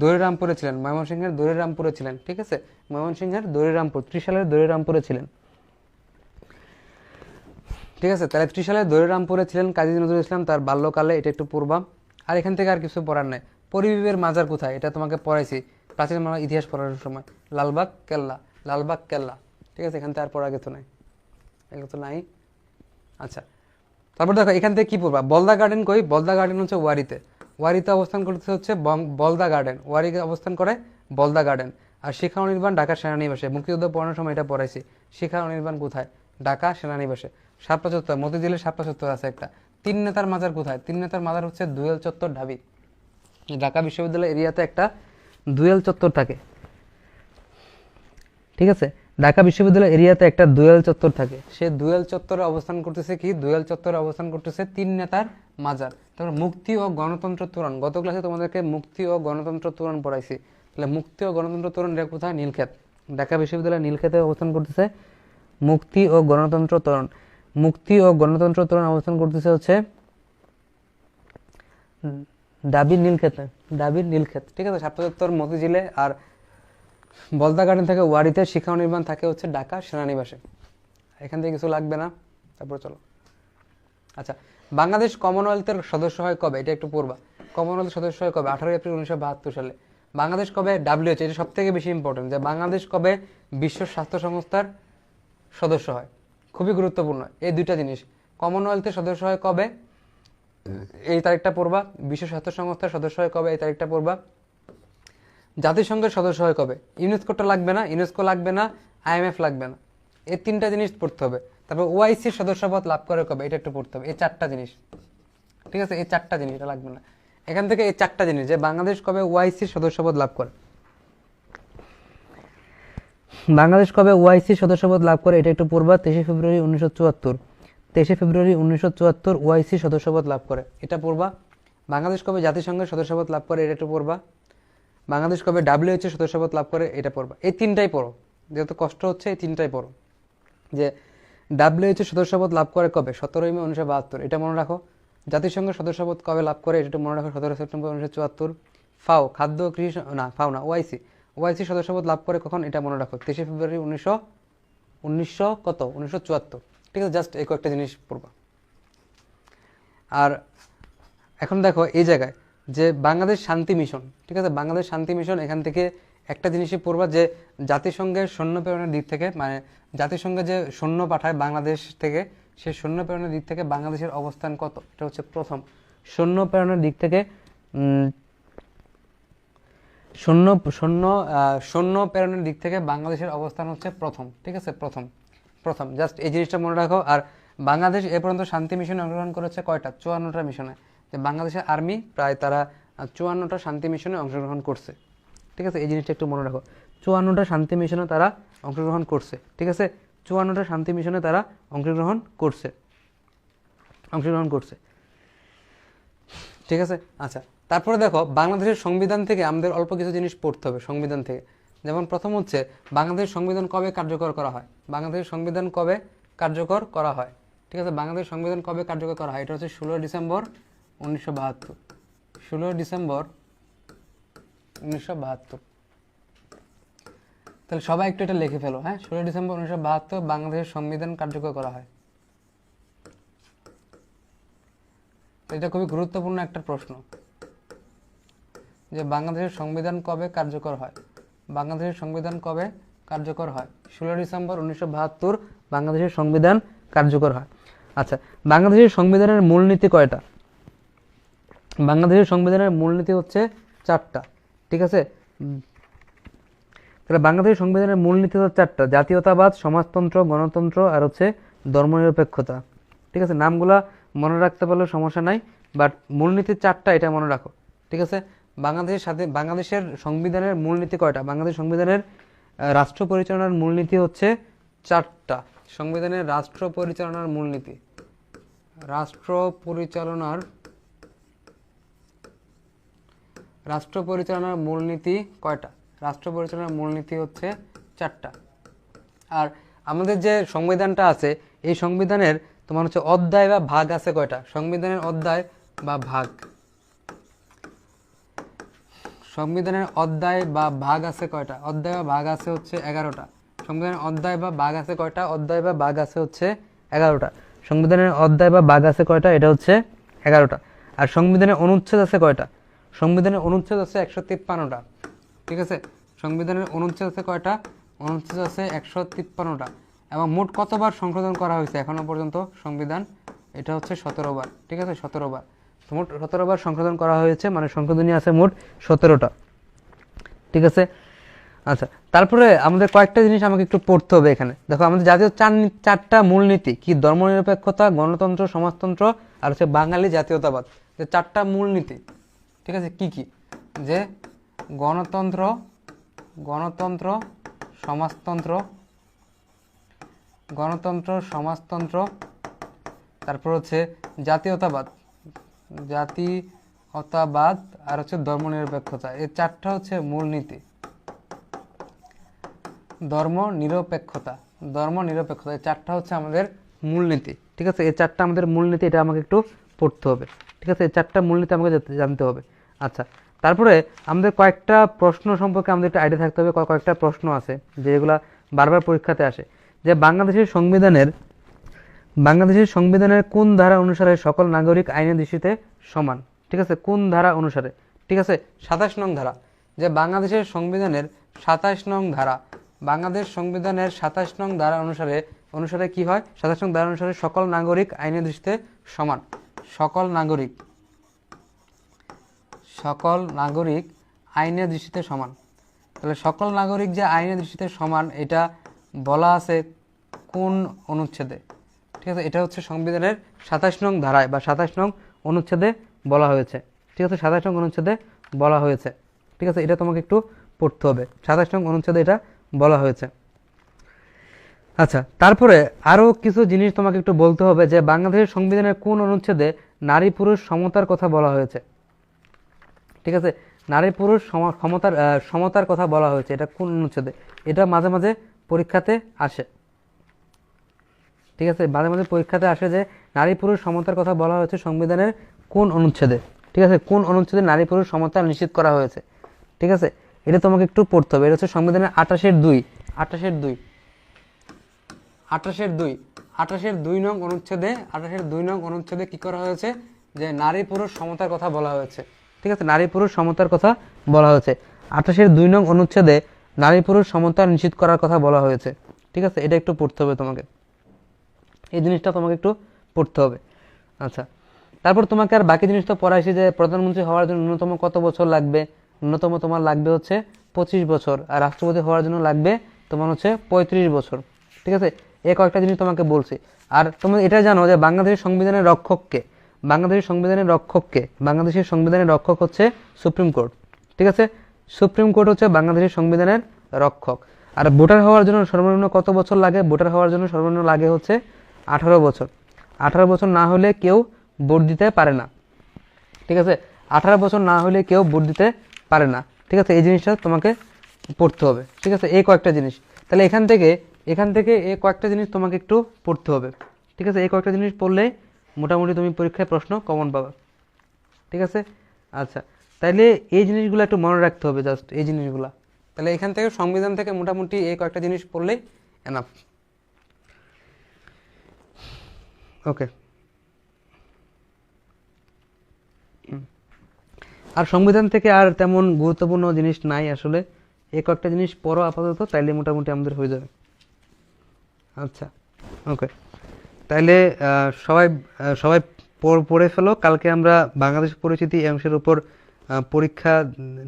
দৌড়িরামপুরে ছিলেন, ময়মনসিংহের দৌড়িরামপুরে ছিলেন। ঠিক আছে, ময়মনসিংহের দৌড়িরামপুর, ত্রিশালের দৌড়িরামপুরে ছিলেন। ঠিক আছে, তাহলে ত্রিশালের দৌড়িরামপুরে ছিলেন কাজী নজরুল ইসলাম তার বাল্যকালে। এটা একটু পূর্বা। আর এখান থেকে আর কিছু পড়ার নাই। পরিবীবের মাজার কোথায়? এটা তোমাকে পড়াইছি প্রাচীন বাংলার ইতিহাস পড়ার সময়। লালবাগ কেল্লা। ঠিক আছে, এখান থেকে আর পড়া গেতো নাই, এগুলো তো নাই। আচ্ছা, তারপর দেখো এখান থেকে কি পড়বা? বলদা গার্ডেন কই? বলদা গার্ডেন হচ্ছে ওয়ারিতে অবস্থান করতে হচ্ছে বলদা গার্ডেন। ওয়ারিতে অবস্থান করে বলদা গার্ডেন। আর শিখা অনির্বাণ ঢাকা সেনানিবাসে। মুক্তিযুদ্ধ পড়ানোর সময় এটা পড়াইছি। শিখা অনির্বাণ কোথায়? ঢাকা সেনানিবাসে। শাপলা চত্বর, মতিঝিলের শাপলা চত্বর আছে একটা। তিন নেতার মাজার কোথায়? তিন নেতার মাজার হচ্ছে দুয়েল চত্বর, ঢাবি। ঢাকা বিশ্ববিদ্যালয় এরিয়াতে একটা দুয়েল চত্বর থাকে। ঠিক আছে, ঢাকা বিশ্ববিদ্যালয় এরিয়াতে একটা দুয়েল চত্বর থাকে। সে দুয়েল চত্বরে অবস্থান করতেছে কি? দুয়েল চত্বরে অবস্থান করতেছে তিন নেতার মাজার। তারপর মুক্তি ও গণতন্ত্র তোরণ। গত ক্লাসে তোমাদেরকে মুক্তি ও গণতন্ত্র তোরণ পড়াইছি। তাহলে মুক্তি ও গণতন্ত্র তোরণ এটা কোথায়? নীলক্ষেত। ঢাকা বিশ্ববিদ্যালয় নীলক্ষেতে অবস্থান করতেছে মুক্তি ও গণতন্ত্র তোরণ। মুক্তি ও গণতন্ত্র তোরণ অবস্থান করতেছে হচ্ছে ঢাবির নীলক্ষেত। ঠিক আছে, শাপলা চত্বর মতিঝিলে, আর বলদা গার্ডেন থেকে ওয়ারিতে, শিক্ষা নির্মাণ থাকে হচ্ছে ঢাকা সেনানিবাসে। এখান থেকে কিছু লাগবে না। তারপর চলো। আচ্ছা, বাংলাদেশ কমনওয়েলথের সদস্য হয় কবে? এটা একটু পড়বা। কমনওয়েলথ সদস্য হয় কবে? 18 এপ্রিল 1972 সালে। বাংলাদেশ কবে WHO, এটা সব থেকে বেশি ইম্পর্টেন্ট, যে বাংলাদেশ কবে বিশ্ব স্বাস্থ্য সংস্থার সদস্য হয়। খুবই গুরুত্বপূর্ণ এই দুইটা জিনিস। কমনওয়েলথের সদস্য হয় কবে? এই তারিখটা পড়বা। বিশ্ব স্বাস্থ্য সংস্থার সদস্য হয় কবে? এই তারিখটা পড়বা। জাতিসংঘের সদস্য হয় কবে? ইউনেস্কোটা লাগবে না, IMF লাগবে না, এই তিনটা জিনিস পড়তে হবে। তারপর OICর সদস্যপদ লাভ করে কবে? এটা একটু পড়তে হবে। এই 4টা জিনিস। ঠিক আছে, এই 4টা জিনিস, এটা লাগবে না। এখান থেকে এই 4টা জিনিস, যে বাংলাদেশ কবে OICর সদস্যপদ লাভ করে। বাংলাদেশ কবে OICর সদস্যপদ লাভ করে এটা একটু পড়বা। 23 ফেব্রুয়ারি 1974 OICর সদস্যপদ লাভ করে, এটা পড়বা। বাংলাদেশ কবে জাতিসংঘের সদস্যপদ লাভ করে? এটা একটু পড়বা। বাংলাদেশ কবে WHO সদস্যপদ লাভ করে? এটা পড়বা। এই তিনটাই পড়ো, যেহেতু কষ্ট হচ্ছে এই তিনটাই পড়ো। যে WHO সদস্যপদ লাভ করে কবে? 17 মে 1972, এটা মনে রাখো। জাতিসংঘের সদস্যপদ কবে লাভ করে? এটা মনে রাখো, 17 সেপ্টেম্বর 1974। ফাও, খাদ্য কৃষি, না ফাও না, OIC সদস্যপদ লাভ করে কখন? এটা মনে রাখো, 23 ফেব্রুয়ারি 1974। ঠিক আছে, জাস্ট এই কয়েকটা জিনিস পড়বা। আর এখন দেখো এই জায়গায় যে বাংলাদেশ শান্তি মিশন। ঠিক আছে, বাংলাদেশ শান্তি মিশন, এখান থেকে একটা জিনিসই পড়বা, যে জাতিসংঘের সৈন্য প্রেরণের দিক থেকে, মানে জাতিসংঘে যে সৈন্য পাঠায় বাংলাদেশ থেকে, সেই সৈন্য প্রেরণের দিক থেকে বাংলাদেশের অবস্থান কত? এটা হচ্ছে প্রথম। সৈন্য প্রেরণের দিক থেকে সৈন্য প্রেরণের দিক থেকে বাংলাদেশের অবস্থান হচ্ছে প্রথম। ঠিক আছে, প্রথম জাস্ট এই জিনিসটা মনে রাখো। আর বাংলাদেশ এ পর্যন্ত শান্তি মিশনে অংশগ্রহণ করেছে কয়টা? 54টা মিশনে। যে বাংলাদেশের আর্মি প্রায় তারা 54টা শান্তি মিশনে অংশগ্রহণ করছে। ঠিক আছে, এই জিনিসটা একটু মনে রাখো। 54টা শান্তি মিশনে তারা অংশগ্রহণ করছে। ঠিক আছে, 54টা শান্তি মিশনে তারা অংশগ্রহণ করছে। ঠিক আছে। আচ্ছা, তারপরে দেখো বাংলাদেশের সংবিধান থেকে আমাদের অল্প কিছু জিনিস পড়তে হবে সংবিধান থেকে। যেমন প্রথম হচ্ছে বাংলাদেশের সংবিধান কবে কার্যকর করা হয়? বাংলাদেশের সংবিধান কবে কার্যকর করা হয়? ঠিক আছে, বাংলাদেশ সংবিধান কবে কার্যকর করা হয়? এটা হচ্ছে 16 ডিসেম্বর 1972। 16 ডিসেম্বর 1972। তাহলে সবাই একটু এটা লিখে ফেলো, হ্যাঁ। 16 ডিসেম্বর 1972 বাংলাদেশের সংবিধান কার্যকর করা হয়। এটা খুবই গুরুত্বপূর্ণ একটা প্রশ্ন যে বাংলাদেশের সংবিধান কবে কার্যকর হয়। বাংলাদেশের সংবিধান কবে কার্যকর হয়? 16 ডিসেম্বর 1972 বাংলাদেশের সংবিধান কার্যকর হয়। আচ্ছা, বাংলাদেশের সংবিধানের মূলনীতি কয়টা? বাংলাদেশের সংবিধানের মূলনীতি হচ্ছে 4টা, ঠিক আছে। তাহলে বাংলাদেশের সংবিধানের মূলনীতি হচ্ছে 4টা: জাতীয়তাবাদ, সমাজতন্ত্র, গণতন্ত্র আর হচ্ছে ধর্মনিরপেক্ষতা। ঠিক আছে, নামগুলা মনে রাখতে পারলে সমস্যা নাই, বাট মূলনীতি 4টা, এটা মনে রাখো, ঠিক আছে। বাংলাদেশের সংবিধানের মূলনীতি কয়টা? বাংলাদেশ সংবিধানের রাষ্ট্র পরিচালনার মূলনীতি হচ্ছে 4টা। সংবিধানের রাষ্ট্র পরিচালনার মূলনীতি, রাষ্ট্র পরিচালনার মূলনীতি কয়টা? রাষ্ট্র পরিচালনার মূলনীতি হচ্ছে 4টা। আর আমাদের যে সংবিধানটা আছে, এই সংবিধানের তোমার হচ্ছে অধ্যায় বা ভাগ আছে কয়টা? সংবিধানের অধ্যায় বা ভাগ, সংবিধানের অধ্যায় বা ভাগ আছে কয়টা? অধ্যায় বা ভাগ আছে হচ্ছে 11টা। সংবিধানের অধ্যায় বা ভাগ আছে কয়টা? অধ্যায় বা ভাগ আছে হচ্ছে 11টা। সংবিধানের অধ্যায় বা ভাগ আছে কয়টা? এটা হচ্ছে 11টা। আর সংবিধানের অনুচ্ছেদ আছে কয়টা? সংবিধানের অনুচ্ছেদ আছে 153টা, ঠিক আছে। সংবিধানের অনুচ্ছেদ আছে কয়টা? অনুচ্ছেদ আছে 153টা। এবং মোট কতবার সংশোধন করা হয়েছে এখনো পর্যন্ত সংবিধান? এটা হচ্ছে 17 বার, ঠিক আছে, 17 বার। মোট 17 বার সংশোধন করা হয়েছে, মানে সংশোধনী আছে মোট 17টা, ঠিক আছে। আচ্ছা, তারপরে আমাদের কয়েকটা জিনিস আমাকে একটু পড়তে হবে এখানে। দেখো, আমাদের জাতীয় 4টা মূলনীতি কি? ধর্মনিরপেক্ষতা, গণতন্ত্র, সমাজতন্ত্র আর হচ্ছে বাঙালি জাতীয়তাবাদ। যে 4টা মূলনীতি, ঠিক আছে, কি কি? যে গণতন্ত্র, সমাজতন্ত্র, তারপর হচ্ছে জাতীয়তাবাদ আর হচ্ছে ধর্মনিরপেক্ষতা। এই 4টা হচ্ছে মূলনীতি। ধর্মনিরপেক্ষতা, এই 4টা হচ্ছে আমাদের মূলনীতি, ঠিক আছে। এই 4টা আমাদের মূলনীতি, এটা আমাকে একটু পড়তে হবে, ঠিক আছে। এই 4টা মূলনীতি আমাকে জানতে হবে। আচ্ছা, তারপরে আমাদের কয়েকটা প্রশ্ন সম্পর্কে আমাদের একটা আইডিয়া থাকতে হবে। কয়েকটা প্রশ্ন আছে যেগুলা বারবার পরীক্ষাতে আসে, যে বাংলাদেশের সংবিধানের কোন ধারা অনুসারে সকল নাগরিক আইনের দৃষ্টিতে সমান? ঠিক আছে, কোন ধারা অনুসারে? ঠিক আছে, 27 নং ধারা। যে বাংলাদেশের সংবিধানের 27 নং ধারা, বাংলাদেশ সংবিধানের 27 নং ধারা অনুসারে কি হয়? 27 নং ধারা অনুসারে সকল নাগরিক আইনের দৃষ্টিতে সমান। সকল নাগরিক আইনের দৃষ্টিতে সমান। তাহলে সকল নাগরিক যে আইনের দৃষ্টিতে সমান, এটা বলা আছে কোন অনুচ্ছেদে? ঠিক আছে, এটা হচ্ছে সংবিধানের 27 নং ধারায় বা 27 নং অনুচ্ছেদে বলা হয়েছে, ঠিক আছে। 27 নং অনুচ্ছেদে বলা হয়েছে, ঠিক আছে। এটা তোমাকে একটু পড়তে হবে, 27 নং অনুচ্ছেদে এটা বলা হয়েছে। আচ্ছা, তারপরে আরও কিছু জিনিস তোমাকে একটু বলতে হবে, যে বাংলাদেশের সংবিধানের কোন অনুচ্ছেদে নারী পুরুষ সমতার কথা বলা হয়েছে? ঠিক আছে, নারী পুরুষ সমতার কথা বলা হয়েছে, এটা কোন অনুচ্ছেদে? এটা মাঝে মাঝে পরীক্ষাতে আসে, ঠিক আছে। মাঝে মাঝে পরীক্ষাতে আসে যে নারী পুরুষ সমতার কথা বলা হয়েছে সংবিধানের কোন অনুচ্ছেদে? ঠিক আছে, কোন অনুচ্ছেদে নারী পুরুষ সমতা নিশ্চিত করা হয়েছে? ঠিক আছে, এটা তোমাকে একটু পড়তে হবে। এটা হচ্ছে সংবিধানের 28-2 নং অনুচ্ছেদে কি করা হয়েছে? যে নারী পুরুষ সমতার কথা বলা হয়েছে, ঠিক আছে। নারী পুরুষ সমতার কথা বলা হয়েছে 28-2 নং অনুচ্ছেদে, নারী পুরুষ সমতা নিশ্চিত করার কথা বলা হয়েছে, ঠিক আছে। এটা একটু পড়তে হবে তোমাকে, এই জিনিসটা তোমাকে একটু পড়তে হবে। আচ্ছা, তারপর তোমাকে আর বাকি জিনিস তো পড়াইছি, যে প্রধানমন্ত্রী হওয়ার জন্য ন্যূনতম কত বছর লাগবে? ন্যূনতম তোমার লাগবে হচ্ছে 25 বছর, আর রাষ্ট্রপতি হওয়ার জন্য লাগবে তোমার হচ্ছে 35 বছর, ঠিক আছে। এই কয়েকটা জিনিস তোমাকে বলছি। আর তুমি এটা জানো যে বাংলাদেশের সংবিধানের রক্ষককে? বাংলাদেশের সংবিধানের রক্ষক হচ্ছে সুপ্রিম কোর্ট, ঠিক আছে। সুপ্রিম কোর্ট হচ্ছে বাংলাদেশের সংবিধানের রক্ষক। আর ভোটার হওয়ার জন্য সর্বনিম্ন কত বছর লাগে? ভোটার হওয়ার জন্য সর্বনিম্ন লাগে হচ্ছে 18 বছর। 18 বছর না হলে কেউ ভোট দিতে পারে না, ঠিক আছে। 18 বছর না হলে কেউ ভোট দিতে পারে না, ঠিক আছে। এই জিনিসটা তোমাকে পড়তে হবে, ঠিক আছে। এই কয়েকটা জিনিস, তাহলে এখান থেকে এই কয়েকটা জিনিস তোমাকে একটু পড়তে হবে, ঠিক আছে। এই কয়েকটা জিনিস পড়লেই মোটামুটি তুমি পরীক্ষায় প্রশ্ন কমন পাবে, ঠিক আছে। আচ্ছা, তাইলে এই জিনিসগুলো একটু মনে রাখতে হবে, জাস্ট এই জিনিসগুলো। তাহলে এখান থেকে সংবিধান থেকে মোটামুটি এই কয়েকটা জিনিস পড়লেই এনাফ। ওকে, আর সংবিধান থেকে আর তেমন গুরুত্বপূর্ণ জিনিস নাই আসলে, এই কয়েকটা জিনিস পড়ো আপাতত, তাইলে মোটামুটি আমাদের হয়ে যাবে। আচ্ছা, ওকে, তাইলে সবাই সবাই পড়ে ফেলো। কালকে আমরা বাংলাদেশ পরিচিতি এই অংশের উপর পরীক্ষা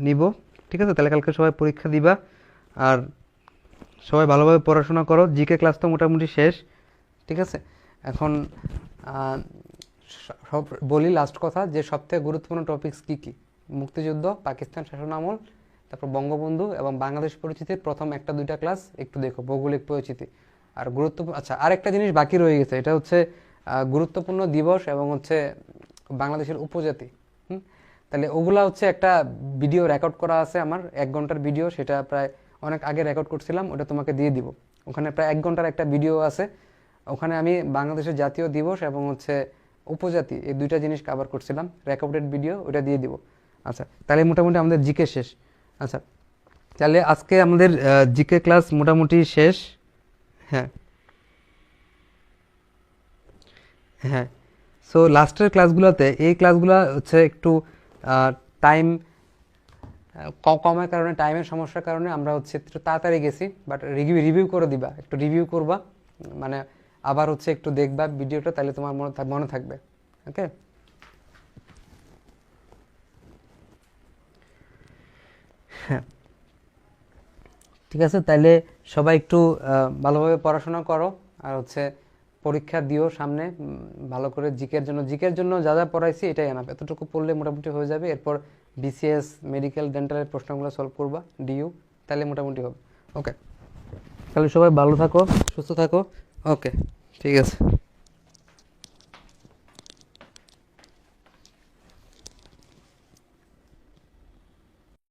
নিব, ঠিক আছে? তাহলে কালকে সবাই পরীক্ষা দিবা, আর সবাই ভালোভাবে পড়াশোনা করো। জিকে ক্লাস তো মোটামুটি শেষ, ঠিক আছে? এখন সব বলি লাস্ট কথা, যে সবথেকে গুরুত্বপূর্ণ টপিকস কী কী: মুক্তিযুদ্ধ, পাকিস্তান শাসন আমল, তারপর বঙ্গবন্ধু এবং বাংলাদেশ পরিচিতির প্রথম 1-2টা ক্লাস একটু দেখো, ভৌগোলিক পরিচিতি। আর গুরুত্বপূর্ণ, আচ্ছা, আরেকটা জিনিস বাকি রয়ে গেছে, এটা হচ্ছে গুরুত্বপূর্ণ দিবস এবং হচ্ছে বাংলাদেশের উপজাতি। তাহলে ওগুলা হচ্ছে একটা ভিডিও রেকর্ড করা আছে আমার, 1 ঘন্টার ভিডিও, সেটা প্রায় অনেক আগে রেকর্ড করছিলাম, ওটা তোমাকে দিয়ে দিব। ওখানে প্রায় 1 ঘন্টার একটা ভিডিও আছে, ওখানে আমি বাংলাদেশের জাতীয় দিবস এবং হচ্ছে উপজাতি এই 2টা জিনিস কভার করছিলাম, রেকর্ডেড ভিডিও, ওটা দিয়ে দিব। আচ্ছা, তাহলে মোটামুটি আমাদের জিকে শেষ। আচ্ছা, তাহলে আজকে আমাদের জিকে ক্লাস মোটামুটি শেষ। হ্যাঁ, হ্যাঁ, সো লাস্টের ক্লাসগুলোতে, এই ক্লাসগুলো হচ্ছে একটু টাইম কমের কারণে, টাইমের সমস্যার কারণে আমরা হচ্ছে একটু তাড়াতাড়ি গেছি, বাট রিভিউ করে দিবা, একটু রিভিউ করবা, মানে আবার হচ্ছে একটু দেখবা ভিডিওটা, তাহলে তোমার মনে থাকবে। ওকে, হ্যাঁ, ঠিক আছে, তাইলে সবাই একটু ভালোভাবে পড়াশোনা করো, আর হচ্ছে পরীক্ষা দিও সামনে ভালো করে। জিকের জন্য যা যা পড়াইছি এটাই এনাফ, এতটুকু পড়লে মোটামুটি হয়ে যাবে। এরপর বিসিএস, মেডিকেল, ডেন্টালের প্রশ্নগুলো সলভ করবা, ডিইউ, তাহলে মোটামুটি হবে। ওকে, তাহলে সবাই ভালো থাকো, সুস্থ থাকো। ওকে, ঠিক আছে।